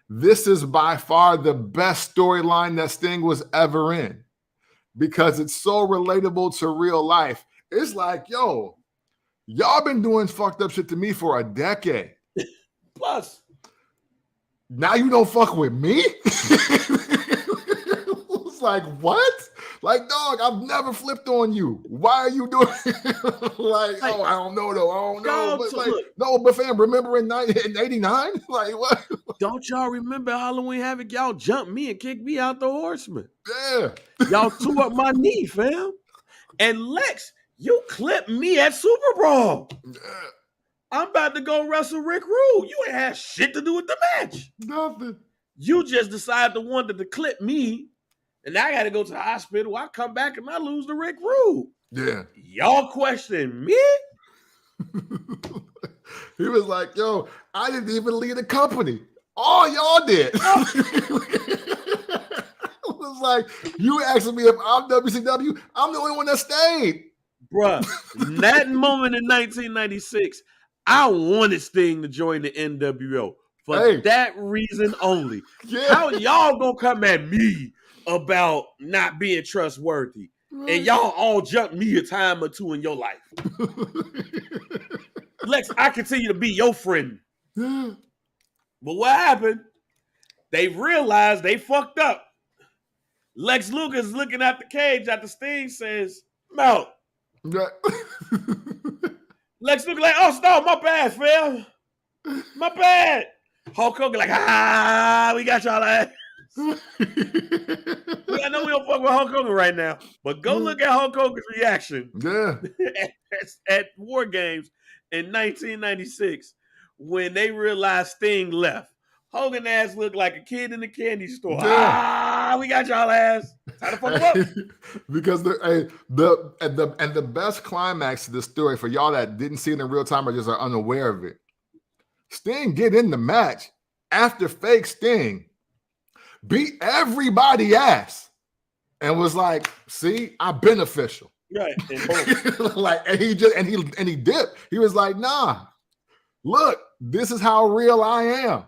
this is by far the best storyline that Sting was ever in, because it's so relatable to real life. It's like, yo, y'all been doing fucked up shit to me for a decade. Plus, now you don't fuck with me? It's like, what? Like, dog, I've never flipped on you. Why are you doing like, oh, I don't know though. I don't know. But like, no, but fam, remember in 89? Like, what? Don't y'all remember Halloween Havoc? Y'all jumped me and kicked me out the Horseman. Yeah. Y'all tore up my knee, fam. And Lex, you clipped me at Super Brawl. Yeah. I'm about to go wrestle Rick Rude. You ain't had shit to do with the match. Nothing. You just decided to want to clip me, and I got to go to the hospital. I come back and I lose to Rick Rude. Yeah. Y'all question me? He was like, yo, I didn't even lead the company. All y'all did. It was like, you asking me if I'm WCW, I'm the only one that stayed. Bruh, that moment in 1996, I wanted Sting to join the NWO for that reason only. Yeah. How y'all gonna come at me about not being trustworthy? Right. And y'all all jumped me a time or two in your life. Lex, I continue to be your friend. Yeah. But what happened? They realized they fucked up. Lex Luger is looking at the cage after Sting says, "Mount." Yeah. Lex Luger like, "Oh, stop, my bad, fam. My bad." Hulk Hogan like, we got y'all ass. I know we don't fuck with Hulk Hogan right now, but go look at Hulk Hogan's reaction at War Games in 1996 when they realized Sting left. Hogan ass looked like a kid in the candy store. Yeah. We got y'all ass. Time to fuck him up. Because the best climax to the story for y'all that didn't see it in real time or just are unaware of it. Sting get in the match after fake Sting beat everybody ass and was like, "See, I've been official." Right. And he dipped. He was like, "Nah, look, this is how real I am."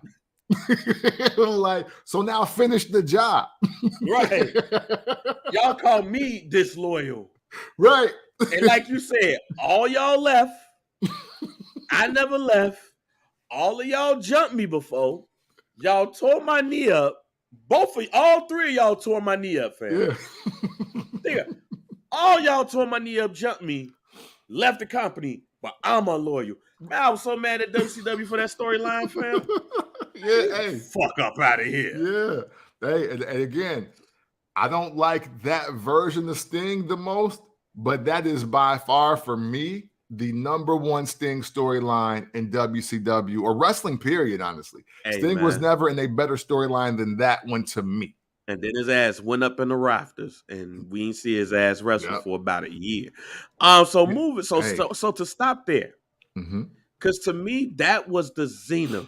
Like, so now finish the job. Right. Y'all call me disloyal. Right. And like you said, all y'all left. I never left. All of y'all jumped me before. Y'all tore my knee up. All three of y'all tore my knee up, fam. Yeah. Nigga, all y'all tore my knee up, jumped me, left the company, but I'm unloyal. Man, I was so mad at WCW for that storyline, fam. Yeah, hey. Fuck up out of here. Yeah. Hey, and again, I don't like that version of Sting the most, but that is by far for me the number one Sting storyline in WCW or wrestling period, honestly. Hey, Sting was man. never in a better storyline than that one to me. And then his ass went up in the rafters, and we didn't see his ass wrestle for about a year. So moving, so to stop there, because to me that was the zenith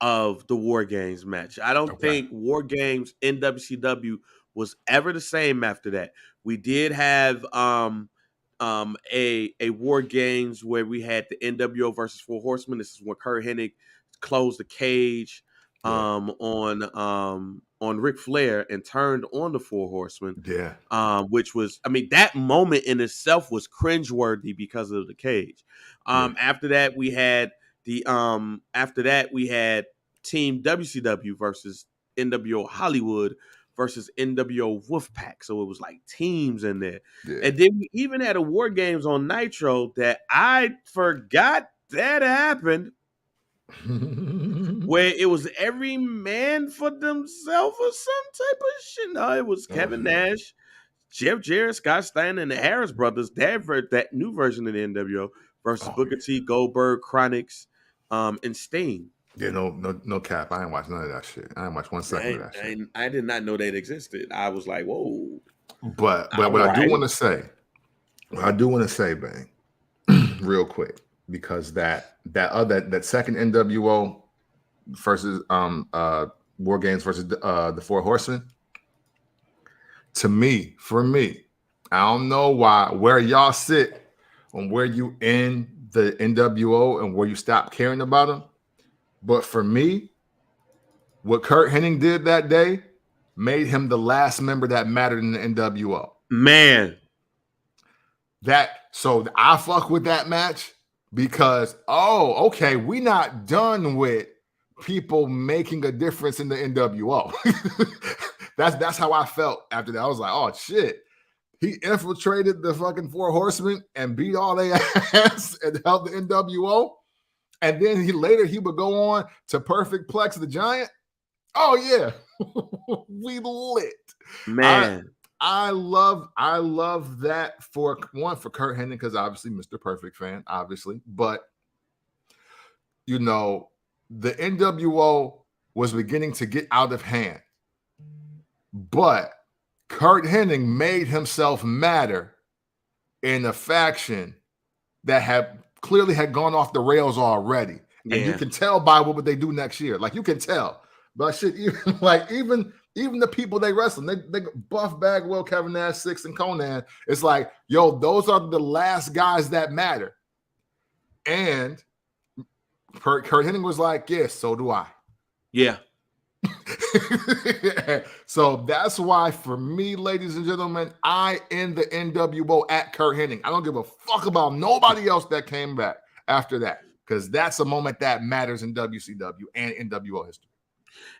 of the War Games match. I don't think War Games in WCW was ever the same after that. We did have a War Games where we had the NWO versus Four Horsemen. This is when Kurt Hennig closed the cage on Ric Flair and turned on the Four Horsemen. Yeah. Which was, I mean, that moment in itself was cringeworthy because of the cage. After that, we had Team WCW versus NWO Hollywood versus NWO Wolfpack. So it was like teams in there. Yeah. And then we even had a War Games on Nitro that I forgot that happened. Where it was every man for themselves or some type of shit. No, it was Kevin Nash, Jeff Jarrett, Scott Steiner, and the Harris brothers. That new version of the NWO versus Booker T, Goldberg, Chronix, and Sting. Yeah, no cap. I ain't watched none of that shit. I ain't watched 1 second of that shit. I did not know that existed. I was like, whoa. But what I do want to say, Bang, real quick, because that second NWO versus War Games versus the Four Horsemen, for me, I don't know where y'all sit on where you end the NWO and where you stop caring about them. But for me, what Kurt Hennig did that day made him the last member that mattered in the NWO. Man. So I fuck with that match because, okay, we not done with people making a difference in the NWO. That's how I felt after that. I was like, oh, shit. He infiltrated the fucking Four Horsemen and beat all their ass and held the NWO. And then he would go on to Perfect Plex the Giant. Oh yeah, we lit, man. I love that for Kurt Hennig because obviously Mr. Perfect fan, obviously, but the NWO was beginning to get out of hand, but Kurt Hennig made himself matter in a faction that had clearly gone off the rails already. Yeah. And you can tell by what they do next year. Like, you can tell. But shit, even the people they wrestle, they Buff Bagwell, Kevin Nash, Six, and Conan. It's like, yo, those are the last guys that matter. And Kurt Hennig was like, yes, so do I. Yeah. So that's why, for me, ladies and gentlemen, I end the NWO at Kurt Hennig. I don't give a fuck about nobody else that came back after that, because that's a moment that matters in WCW and NWO history.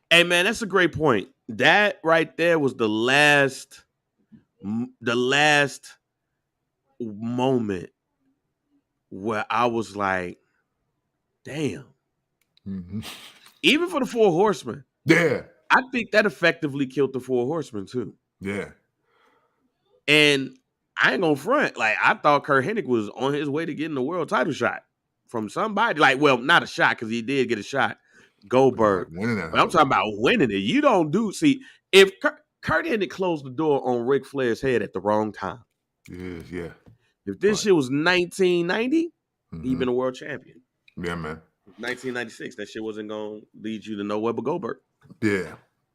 Hey, man, that's a great point. That right there was the last moment where I was like, damn. Mm-hmm. Even for the Four Horsemen. Yeah. I think that effectively killed the Four Horsemen too. Yeah. And I ain't gonna front. Like, I thought Kurt Hennig was on his way to getting the world title shot from somebody. Like, well, not a shot, because he did get a shot. Goldberg. But I'm talking about winning it. You don't do. See, if Kurt Hennig closed the door on Ric Flair's head at the wrong time. Yeah. If this shit was 1990, he'd been a world champion. Yeah, man. 1996, that shit wasn't gonna lead you to nowhere but Goldberg. Yeah.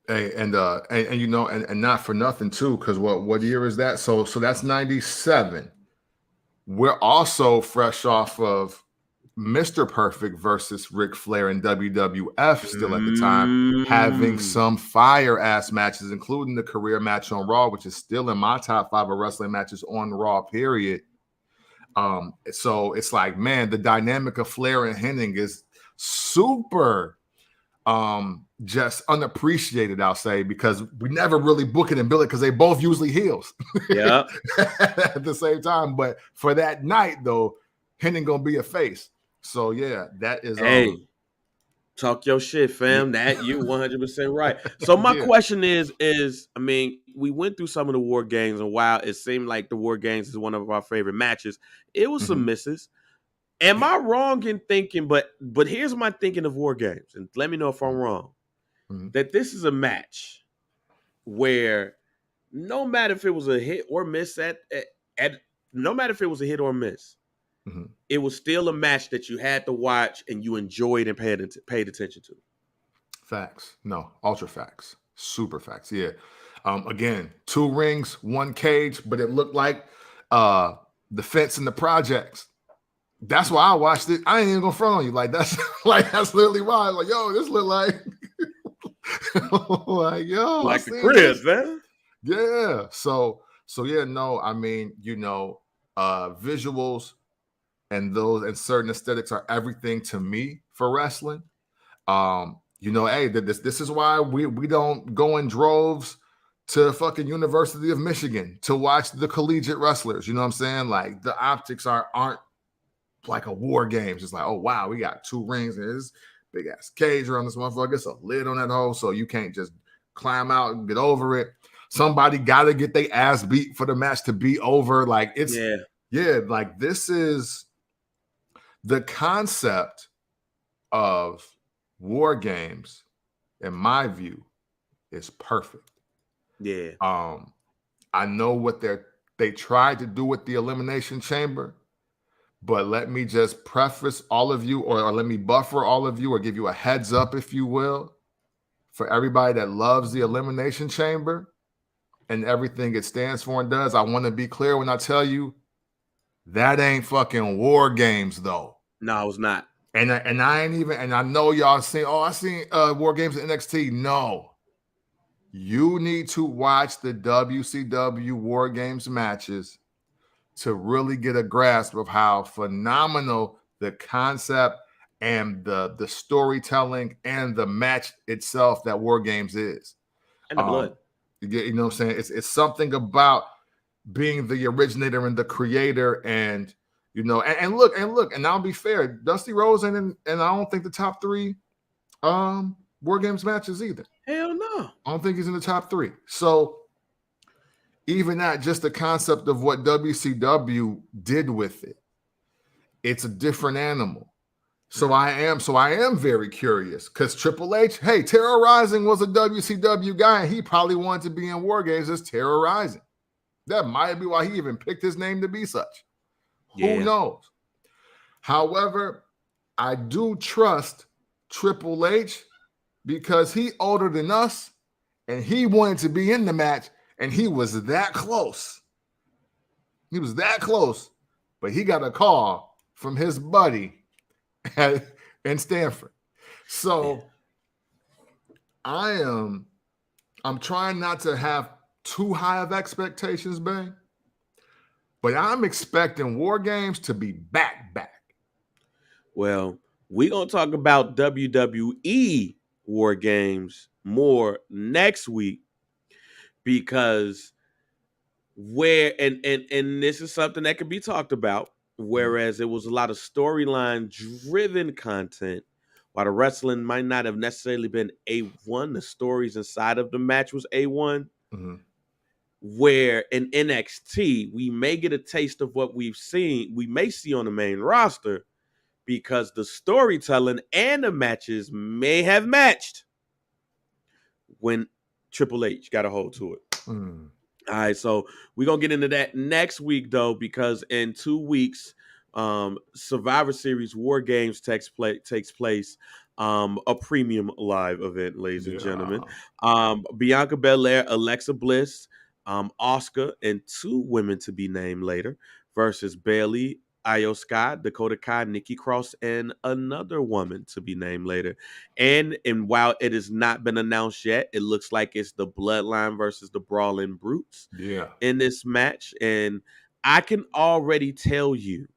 Hey, and not for nothing too, because what year is that? So that's 97. We're also fresh off of Mr. Perfect versus Ric Flair in WWF still at the time, having some fire ass matches, including the career match on Raw, which is still in my top 5 of wrestling matches on Raw, period. So it's like, man, the dynamic of Flair and Hennig is super just unappreciated, I'll say, because we never really book it and bill it because they both usually heels Yeah. at the same time. But for that night, though, Henning gonna be a face. So yeah, that is Hey, talk your shit, fam. yeah. That you 100% right. So my Yeah. question is, I mean, we went through some of the war games, and while it seemed like the war games is one of our favorite matches, it was some misses. Am I wrong in thinking? But here's my thinking of war games, and let me know if I'm wrong. That this is a match where no matter if it was a hit or miss at no matter if it was a hit or miss, it was still a match that you had to watch and you enjoyed and paid attention to. Facts. No, ultra facts. Super facts. Yeah. Again, 2 rings, 1 cage, but it looked like the fence in the projects. That's why I watched it. I ain't even gonna front on you. Like that's literally why. Like, yo, this look like like yo, like the crib, man. Yeah. So yeah, no, I mean, visuals and those and certain aesthetics are everything to me for wrestling. Hey, this is why we don't go in droves to fucking University of Michigan to watch the collegiate wrestlers. You know what I'm saying? Like the optics aren't like a war games. It's like, oh wow, we got 2 rings and this big ass cage around this motherfucker. It's a lid on that hole, so you can't just climb out and get over it. Somebody gotta get their ass beat for the match to be over. Like it's like this is the concept of war games, in my view, is perfect. Yeah. I know what they tried to do with the Elimination Chamber, but let me just preface all of you, or let me buffer all of you, or give you a heads up, if you will, for everybody that loves the Elimination Chamber and everything it stands for and does. I want to be clear when I tell you that ain't fucking war games, though. No, it's not. And I ain't even, and I know y'all seen, I seen war games at NXT. No. You need to watch the WCW war games matches to really get a grasp of how phenomenal the concept and the storytelling and the match itself that war games is. And the blood. You know what I'm saying? It's something about being the originator and the creator, and and look, and I'll be fair, Dusty Rhodes and I don't think the top 3 war games matches either. Hell no. I don't think he's in the top 3. So even that, just the concept of what WCW did with it, it's a different animal. So I am very curious, because Triple H, hey, Terrorizing was a WCW guy, and he probably wanted to be in war games as Terrorizing. That might be why he even picked his name to be such. Who knows? However, I do trust Triple H because he older than us and he wanted to be in the match, and he was that close. He was that close, but he got a call from his buddy in Stanford. So I'm trying not to have too high of expectations, Bang, but I'm expecting war games to be back. Well, we're going to talk about WWE war games more next week, because and this is something that could be talked about, whereas it was a lot of storyline driven content, while the wrestling might not have necessarily been A1, the stories inside of the match was A1. Where in NXT we may get a taste of what we may see on the main roster, because the storytelling and the matches may have matched when Triple H got a hold to it. All right, so we're going to get into that next week, though, because in 2 weeks, Survivor Series War Games takes place, a premium live event, ladies and gentlemen. Bianca Belair, Alexa Bliss, Asuka, and 2 women to be named later versus Bayley, Io Sky, Dakota Kai, Nikki Cross, and another woman to be named later. And while it has not been announced yet, it looks like it's the Bloodline versus the Brawling Brutes in this match. And I can already tell you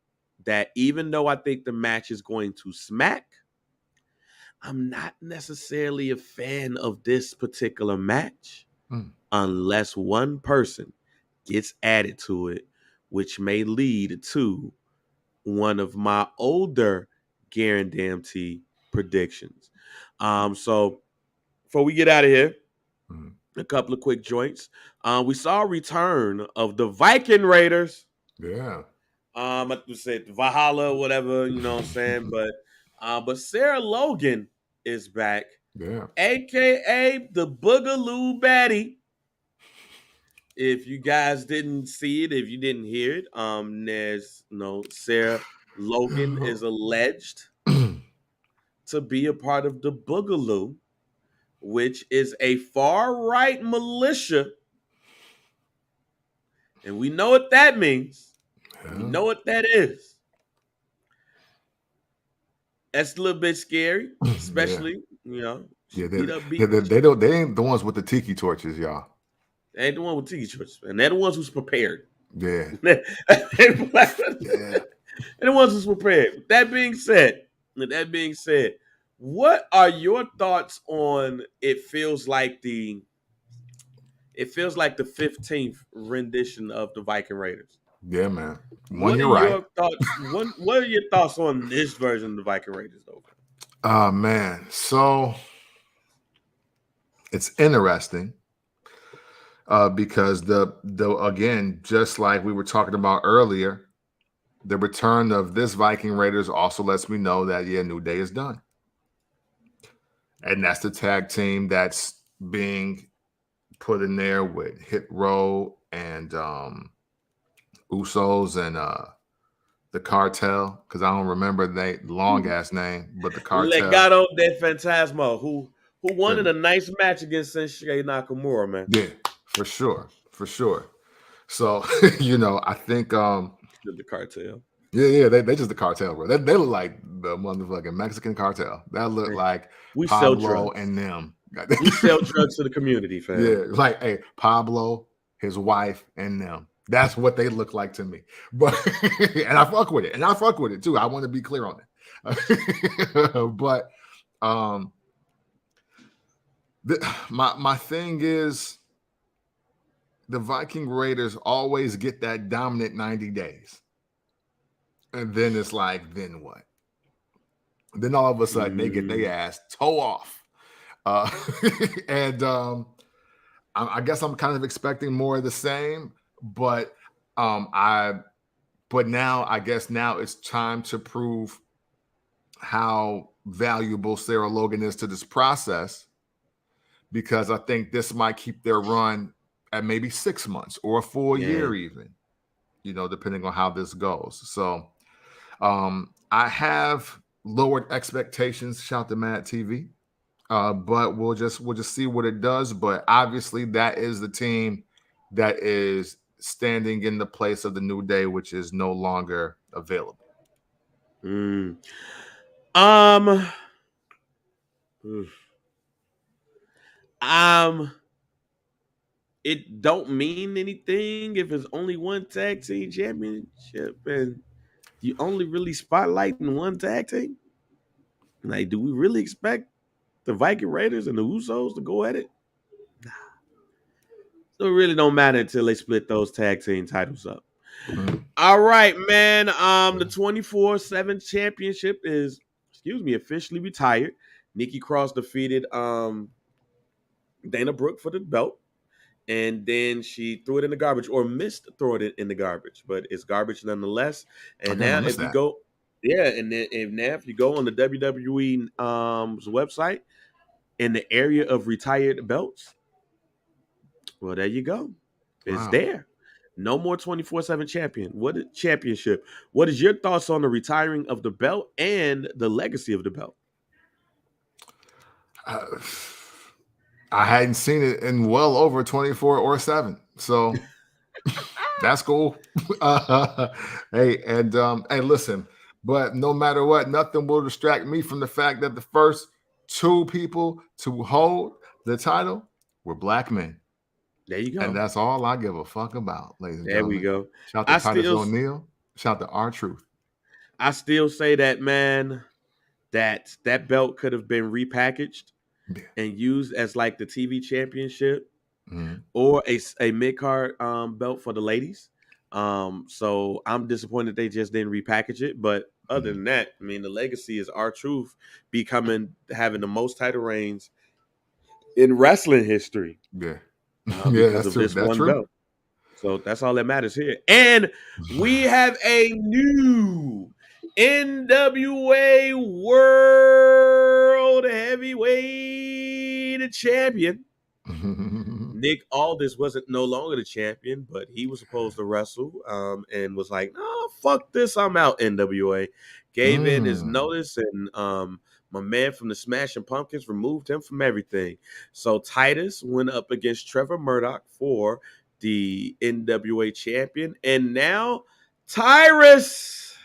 that even though I think the match is going to smack, I'm not necessarily a fan of this particular match Mm. unless one person gets added to it, which may lead to one of my older guarantee predictions. So before we get out of here, Mm. a couple of quick joints. We saw a return of the Viking Raiders. Yeah. I would say Valhalla, whatever, you know what I'm saying. But Sarah Logan is back, Yeah. aka the Boogaloo Baddie. If you guys didn't see it, if you didn't hear it, there's Sarah Logan is alleged to be a part of the Boogaloo, which is a far right militia, and we know what that means. We Yeah. know what that is. That's a little bit scary, Yeah. especially she Yeah. beat up They ain't the ones with the tiki torches, y'all. They ain't the one with tiki torches, and they're the ones who's prepared. Yeah. they're Yeah. the ones who's prepared. With that being said, what are your thoughts on it? It feels like the 15th rendition of the Viking Raiders. Yeah, man. One, What are you're right. your thoughts? What are your thoughts on this version of the Viking Raiders, though? Oh man. So it's interesting. Because the again, just like we were talking about earlier, the return of this Viking Raiders also lets me know that New Day is done. And that's the tag team that's being put in there with Hit Row and Usos and the Cartel, because I don't remember the long ass name, but the Cartel. Legado de Fantasma, who won in And, a nice match against Shinsuke Nakamura, man. yeah, for sure. So, I think The Cartel. yeah, they just the cartel, bro. They look like the motherfucking Mexican cartel. That look like We sell Pablo drugs. and them. We sell drugs to the community, fam. Yeah, like hey, Pablo, his wife, and them. That's what they look like to me. But and I fuck with it. Too. I want to be clear on that. But my thing is the Viking Raiders always get that dominant 90 days. And then it's like, then what? Then all of a sudden they get their ass toe off. And I guess I'm kind of expecting more of the same, but now I guess now it's time to prove how valuable Sarah Logan is to this process, because I think this might keep their run at maybe 6 months or a full year even, depending on how this goes. So I have lowered expectations. Shout to Mad TV. But we'll just see what it does. But obviously, that is the team that is standing in the place of the New Day, which is no longer available. It don't mean anything if it's only one tag team championship and you only really spotlighting one tag team. Like, do we really expect the Viking Raiders and the Usos to go at it? Nah. So it really don't matter until they split those tag team titles up. All right, man. The 24/7 championship is, officially retired. Nikki Cross defeated Dana Brooke for the belt, and then she threw it in the garbage, or missed throwing it in the garbage, but it's garbage nonetheless. And now, if you go, if you go on the WWE website in the area of retired belts, well, there you go. It's there. No more 24/7 championship. What is your thoughts on the retiring of the belt and the legacy of the belt? I hadn't seen it in well over 24 or 7. So that's cool. Hey, listen, but no matter what, nothing will distract me from the fact that the first 2 people to hold the title were black men. There you go. And that's all I give a fuck about, ladies and gentlemen. There we go. Shout to Titus O'Neil. Shout to R-Truth. I still say that, man, that belt could have been repackaged Yeah. and used as like the TV championship Mhm. or a mid card belt for the ladies. So I'm disappointed they just didn't repackage it. But other than that, I mean, the legacy is R-Truth having the most title reigns in wrestling history Yeah. Yeah, because that's of true. this That's one true. belt. So that's all that matters here. And we have a new NWA World Heavyweight Champion. Nick Aldis wasn't no longer the champion, but he was supposed to wrestle and was like, "No, fuck this, I'm out." NWA gave in his notice, and my man from the Smashing Pumpkins removed him from everything. So Titus went up against Trevor Murdoch for the NWA champion, and now Tyrus,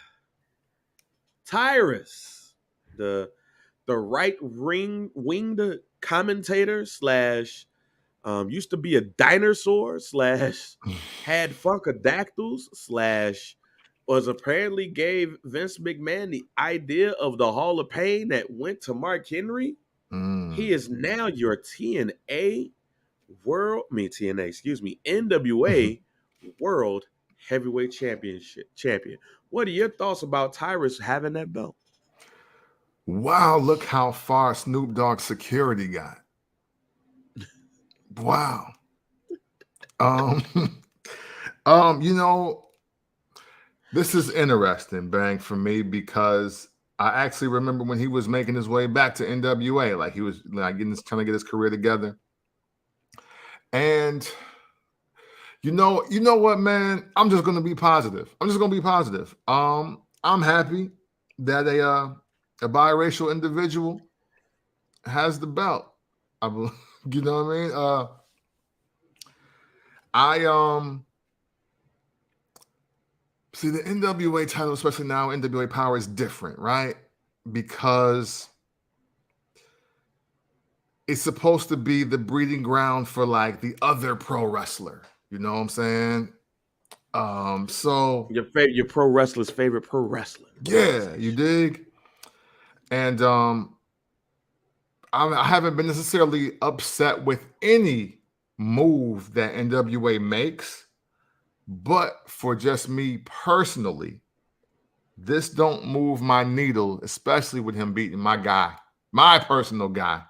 the right winged commentator slash used to be a dinosaur slash had funkadactyls slash was apparently gave Vince McMahon the idea of the Hall of Pain that went to Mark Henry. He is now your NWA World Heavyweight Champion. What are your thoughts about Tyrus having that belt? Wow, look how far Snoop Dogg's security got. Wow. You know, this is interesting, Bang, for me, because I actually remember when he was making his way back to NWA, like he was like trying to get his career together. And you know what, man? I'm just gonna be positive. I'm happy that a biracial individual has the belt. You know what I mean? I see the NWA title, especially now, NWA Power is different, right? Because it's supposed to be the breeding ground for like the other pro wrestler. You know what I'm saying? So your pro wrestler's favorite pro wrestler. Yeah, you dig? And I haven't been necessarily upset with any move that NWA makes, but for just me personally, this don't move my needle, especially with him beating my guy, my personal guy,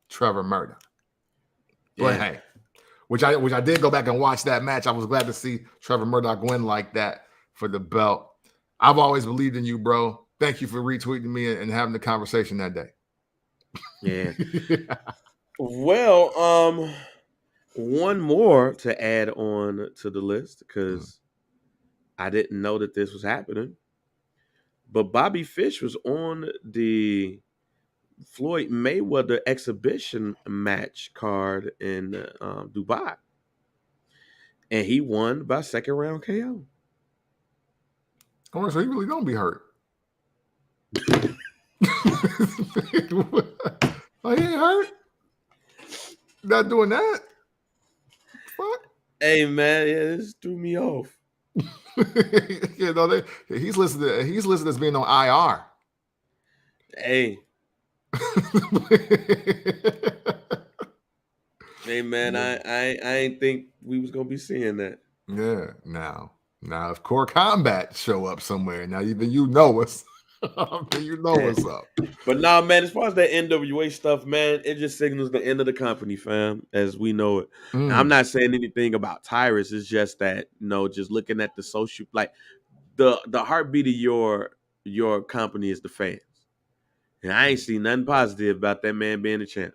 Trevor Murdoch. But hey, which I did go back and watch that match. I was glad to see Trevor Murdoch win like that for the belt. I've always believed in you, bro. Thank you for retweeting me and having the conversation that day. Yeah. Well, one more to add on to the list because I didn't know that this was happening. But Bobby Fish was on the Floyd Mayweather exhibition match card in Dubai, and he won by second round KO. Oh, so he really don't be hurt. Oh, he ain't hurt. Not doing that. Fuck. Hey man, yeah, this threw me off. You know, he's listed as being on IR. Hey. Hey man, Yeah. I ain't think we was gonna be seeing that. Yeah. Now if Core Combat show up somewhere, now even you know us. You know what's up. But nah, man, as far as that NWA stuff, man, it just signals the end of the company, fam, as we know it. And I'm not saying anything about Tyrus. It's just that, just looking at the social, like the heartbeat of your company is the fans. And I ain't seen nothing positive about that man being a champ.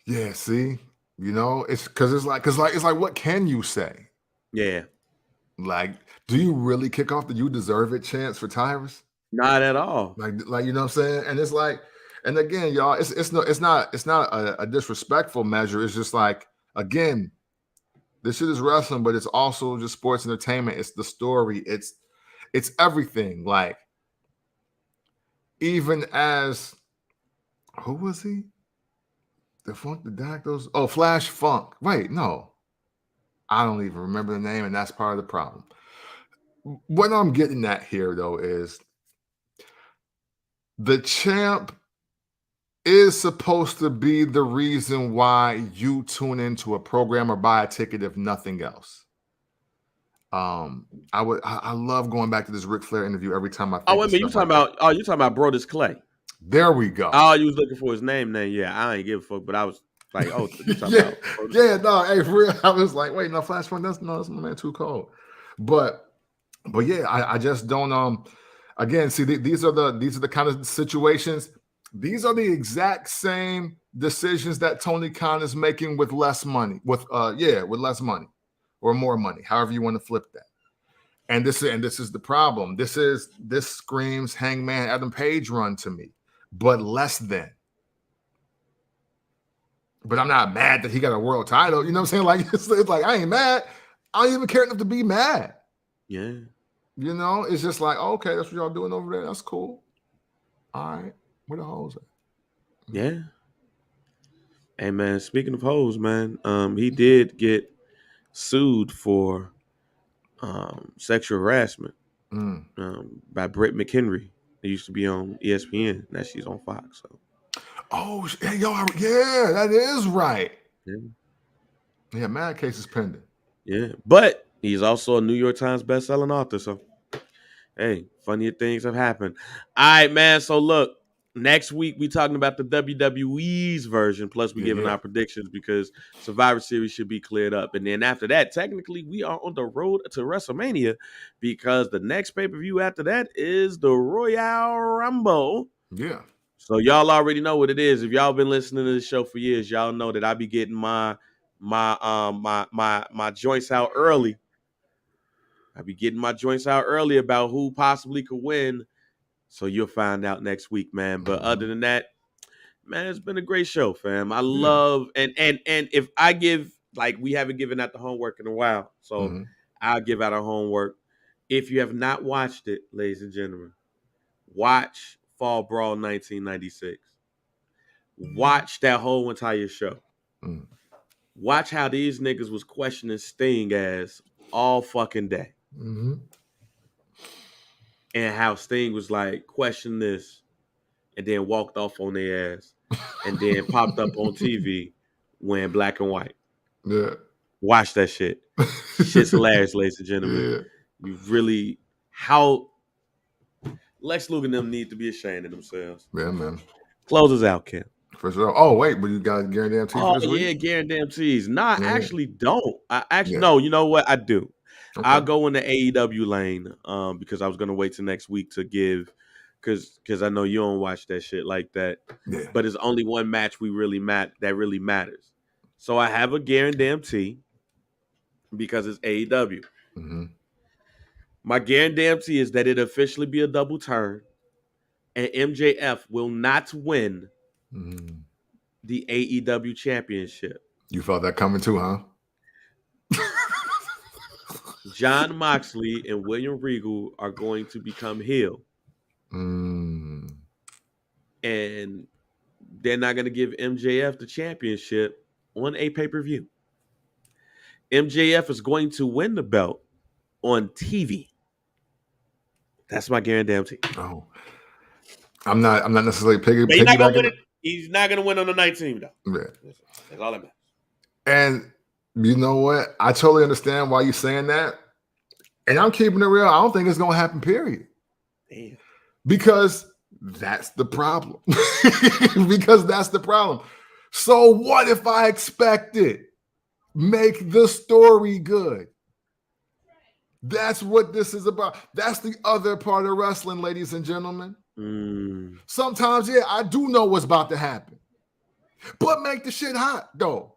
Yeah, see, it's because it's like, what can you say? Yeah. Like, do you really kick off the "You Deserve It" chants for Tyrus? Not at all. Like you know what I'm saying? And it's like, and again, y'all, it's not a disrespectful measure. It's just like, again, this shit is wrestling, but it's also just sports entertainment. It's the story. It's everything. Like, even as who was he? The Funk, the Dactyls? Oh, Flash Funk. Wait, no. I don't even remember the name, and that's part of the problem. What I'm getting at here, though, is the champ is supposed to be the reason why you tune into a program or buy a ticket, if nothing else. I love going back to this Ric Flair interview every time I think. Oh, wait a minute, you talking about Brodus Clay? There we go. Oh, you was looking for his name. Yeah, I ain't give a fuck, but I was like, oh, you talking about Brodus Clay? No, hey, for real, I was like, wait, no, Flashpoint, that's my man Too Cold. But yeah, I just don't. Again, see, these are the kind of situations. These are the exact same decisions that Tony Khan is making with less money, with less money or more money, however you want to flip that. And this is the problem. This screams Hangman Adam Page run to me, but less than. But I'm not mad that he got a world title. You know what I'm saying? Like it's like I ain't mad. I don't even care enough to be mad. Yeah. You know, it's just like, okay, that's what y'all doing over there. That's cool. All right. Where the hoes at? Yeah. Hey, man, speaking of hoes, man, he did get sued for sexual harassment by Britt McHenry. They used to be on ESPN. Now she's on Fox. So. Oh, yeah, that is right. Yeah, mad cases pending. Yeah, but he's also a New York Times bestselling author. So, hey, funnier things have happened. All right, man. So, look, next week we talking about the WWE's version. Plus, we giving our predictions because Survivor Series should be cleared up. And then after that, technically, we are on the road to WrestleMania because the next pay-per-view after that is the Royal Rumble. Yeah. So y'all already know what it is. If y'all been listening to this show for years, y'all know that I be getting my joints out early. I be getting my joints out early about who possibly could win. So you'll find out next week, man. But other than that, man, it's been a great show, fam. I love and if I give, like, we haven't given out the homework in a while, so I'll give out our homework. If you have not watched it, ladies and gentlemen, watch Fall Brawl 1996. Watch that whole entire show. Watch how these niggas was questioning Sting ass all fucking day. And how Sting was like, question this, and then walked off on their ass, and then popped up on TV wearing black and white. Yeah. Watch that shit. Shit's hilarious, ladies and gentlemen. Yeah. You really, how Lex Luger and them need to be ashamed of themselves. Yeah, man. Close us out, Kim. For sure. Oh, wait, but you got guaranteed for this week? Yeah, guaranteed tees. No, I actually don't. No, you know what? I do. Okay. I'll go in the AEW lane because I was going to wait till next week to give, because I know you don't watch that shit like that. Yeah. But it's only one match that really matters. So I have a guarantee because it's AEW. My guarantee is that it officially be a double turn, and MJF will not win the AEW championship. You felt that coming too, huh? Jon Moxley and William Regal are going to become heel. And they're not going to give MJF the championship on a pay-per-view. MJF is going to win the belt on TV. That's my guarantee. Oh. I'm not necessarily piggybacking. He's not going to win on the night team, though. Yeah. That's all that matters. And you know what? I totally understand why you're saying that. And I'm keeping it real. I don't think it's going to happen, period. Damn. Because that's the problem. So what if I expect it? Make the story good. That's what this is about. That's the other part of wrestling, ladies and gentlemen. Sometimes, I do know what's about to happen. But make the shit hot, though.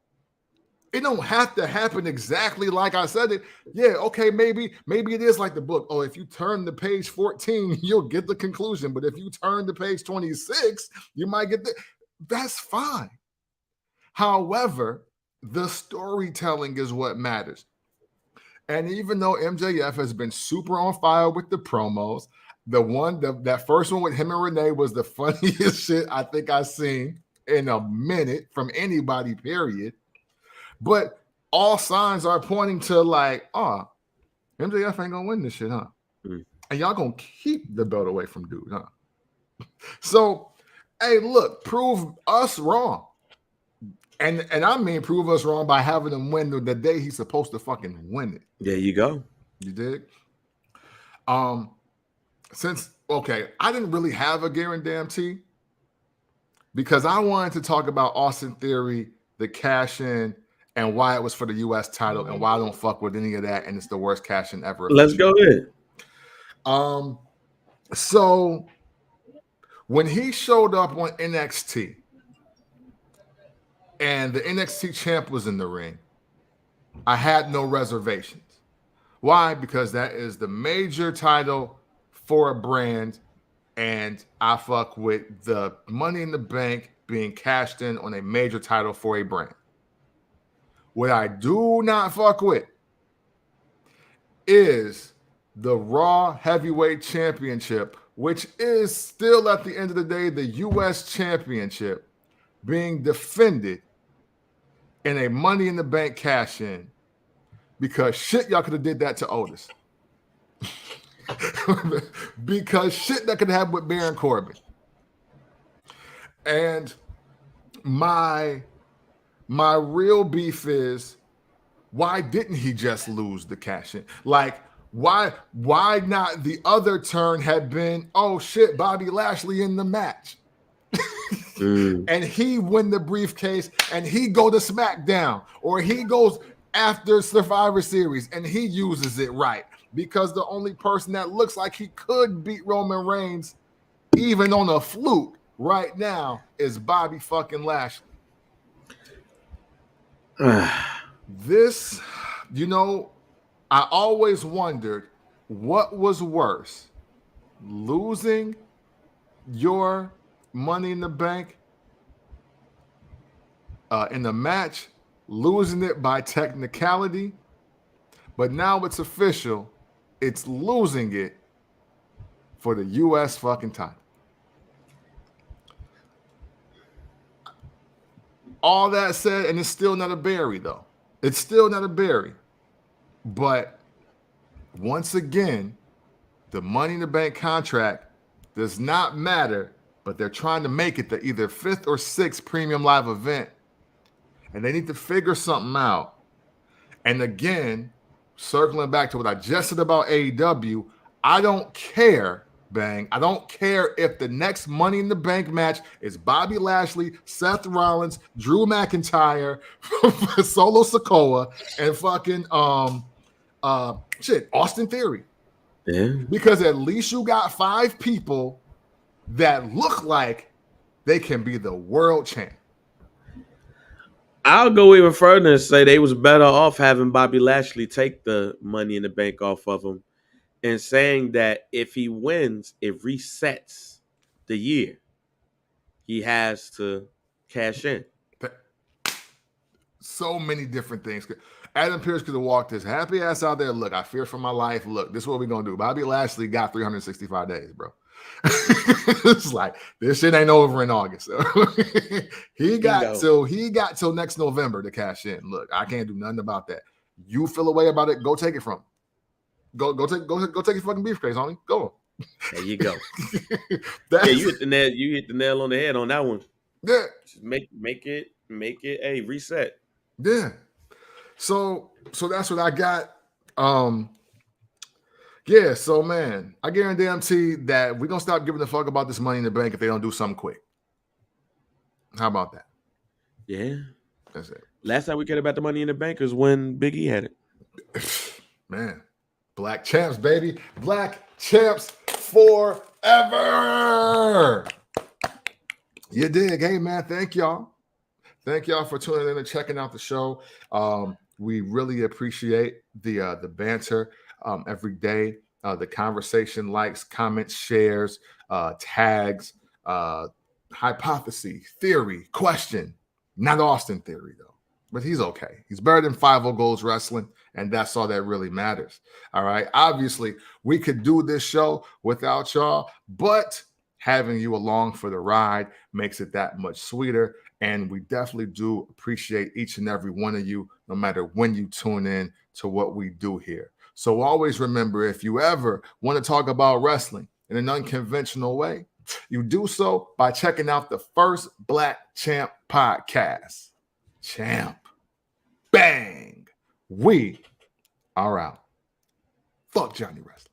It don't have to happen exactly like I said it. Yeah, okay, maybe it is like the book. Oh, if you turn to page 14, you'll get the conclusion. But if you turn to page 26, you might get that's fine. However, the storytelling is what matters. And even though MJF has been super on fire with the promos, that first one with him and Renee was the funniest shit I think I've seen in a minute from anybody, period. But all signs are pointing to like, MJF ain't gonna win this shit, huh? And y'all gonna keep the belt away from dude, huh? So, hey, look, prove us wrong. And I mean prove us wrong by having him win the day he's supposed to fucking win it. There you go. You dig? Since I didn't really have a guarantee because I wanted to talk about Austin Theory, the cash in, and why it was for the US title and why I don't fuck with any of that, and it's the worst cash in ever. Let's go ahead. So when he showed up on NXT and the NXT champ was in the ring, I had no reservations. Why? Because that is the major title for a brand, and I fuck with the Money in the Bank being cashed in on a major title for a brand. What I do not fuck with is the Raw Heavyweight Championship, which is still at the end of the day the US Championship, being defended in a Money in the Bank cash-in, because shit, y'all could have did that to Otis. Because shit that could happen with Baron Corbin. And my real beef is, why didn't he just lose the cash-in? Like, why not the other turn had been, oh shit, Bobby Lashley in the match. And he win the briefcase and he go to SmackDown, or he goes after Survivor Series and he uses it right, because the only person that looks like he could beat Roman Reigns even on a fluke right now is Bobby fucking Lashley. This, I always wondered what was worse, losing your Money in the Bank in the match, losing it by technicality, but now it's official, it's losing it for the US fucking title. All that said, and it's still not a berry though. It's still not a berry. But once again, the Money in the Bank contract does not matter, but they're trying to make it the either 5th or 6th premium live event. And they need to figure something out. And again, circling back to what I just said about AEW, I don't care, Bang. I don't care if the next Money in the Bank match is Bobby Lashley, Seth Rollins, Drew McIntyre, Solo Sikoa, and fucking Austin Theory. Yeah. Because at least you got 5 people that look like they can be the world champ. I'll go even further and say they was better off having Bobby Lashley take the Money in the Bank off of him, and saying that if he wins, it resets the year. He has to cash in. So many different things. Adam Pearce could have walked his happy ass out there. Look, I fear for my life. Look, this is what we're going to do. Bobby Lashley got 365 days, bro. It's like, this shit ain't over in August. he got till next November to cash in. Look, I can't do nothing about that. You feel a way about it, go take it from him. Go take your fucking briefcase, homie. Go. There you go. You hit the nail on the head on that one. Yeah. Just make it a reset. Yeah. So that's what I got. Yeah, so man, I guarantee that we're gonna stop giving a fuck about this Money in the Bank if they don't do something quick. How about that? Yeah. That's it. Last time we cared about the Money in the Bank was when Big E had it. Man, Black champs, baby. Black champs forever. You dig? Hey man, thank y'all. Thank y'all for tuning in and checking out the show. We really appreciate the banter every day, the conversation, likes, comments, shares, tags, hypothesis, theory, question. Not Austin Theory though, but he's okay. He's better than 5-0 Goals Wrestling, and that's all that really matters. All right. Obviously, we could do this show without y'all, but having you along for the ride makes it that much sweeter. And we definitely do appreciate each and every one of you, no matter when you tune in to what we do here. So always remember, if you ever want to talk about wrestling in an unconventional way, You do so by checking out the First Black Champ podcast. Champ. Bang. We are out. Fuck Johnny Wrestling.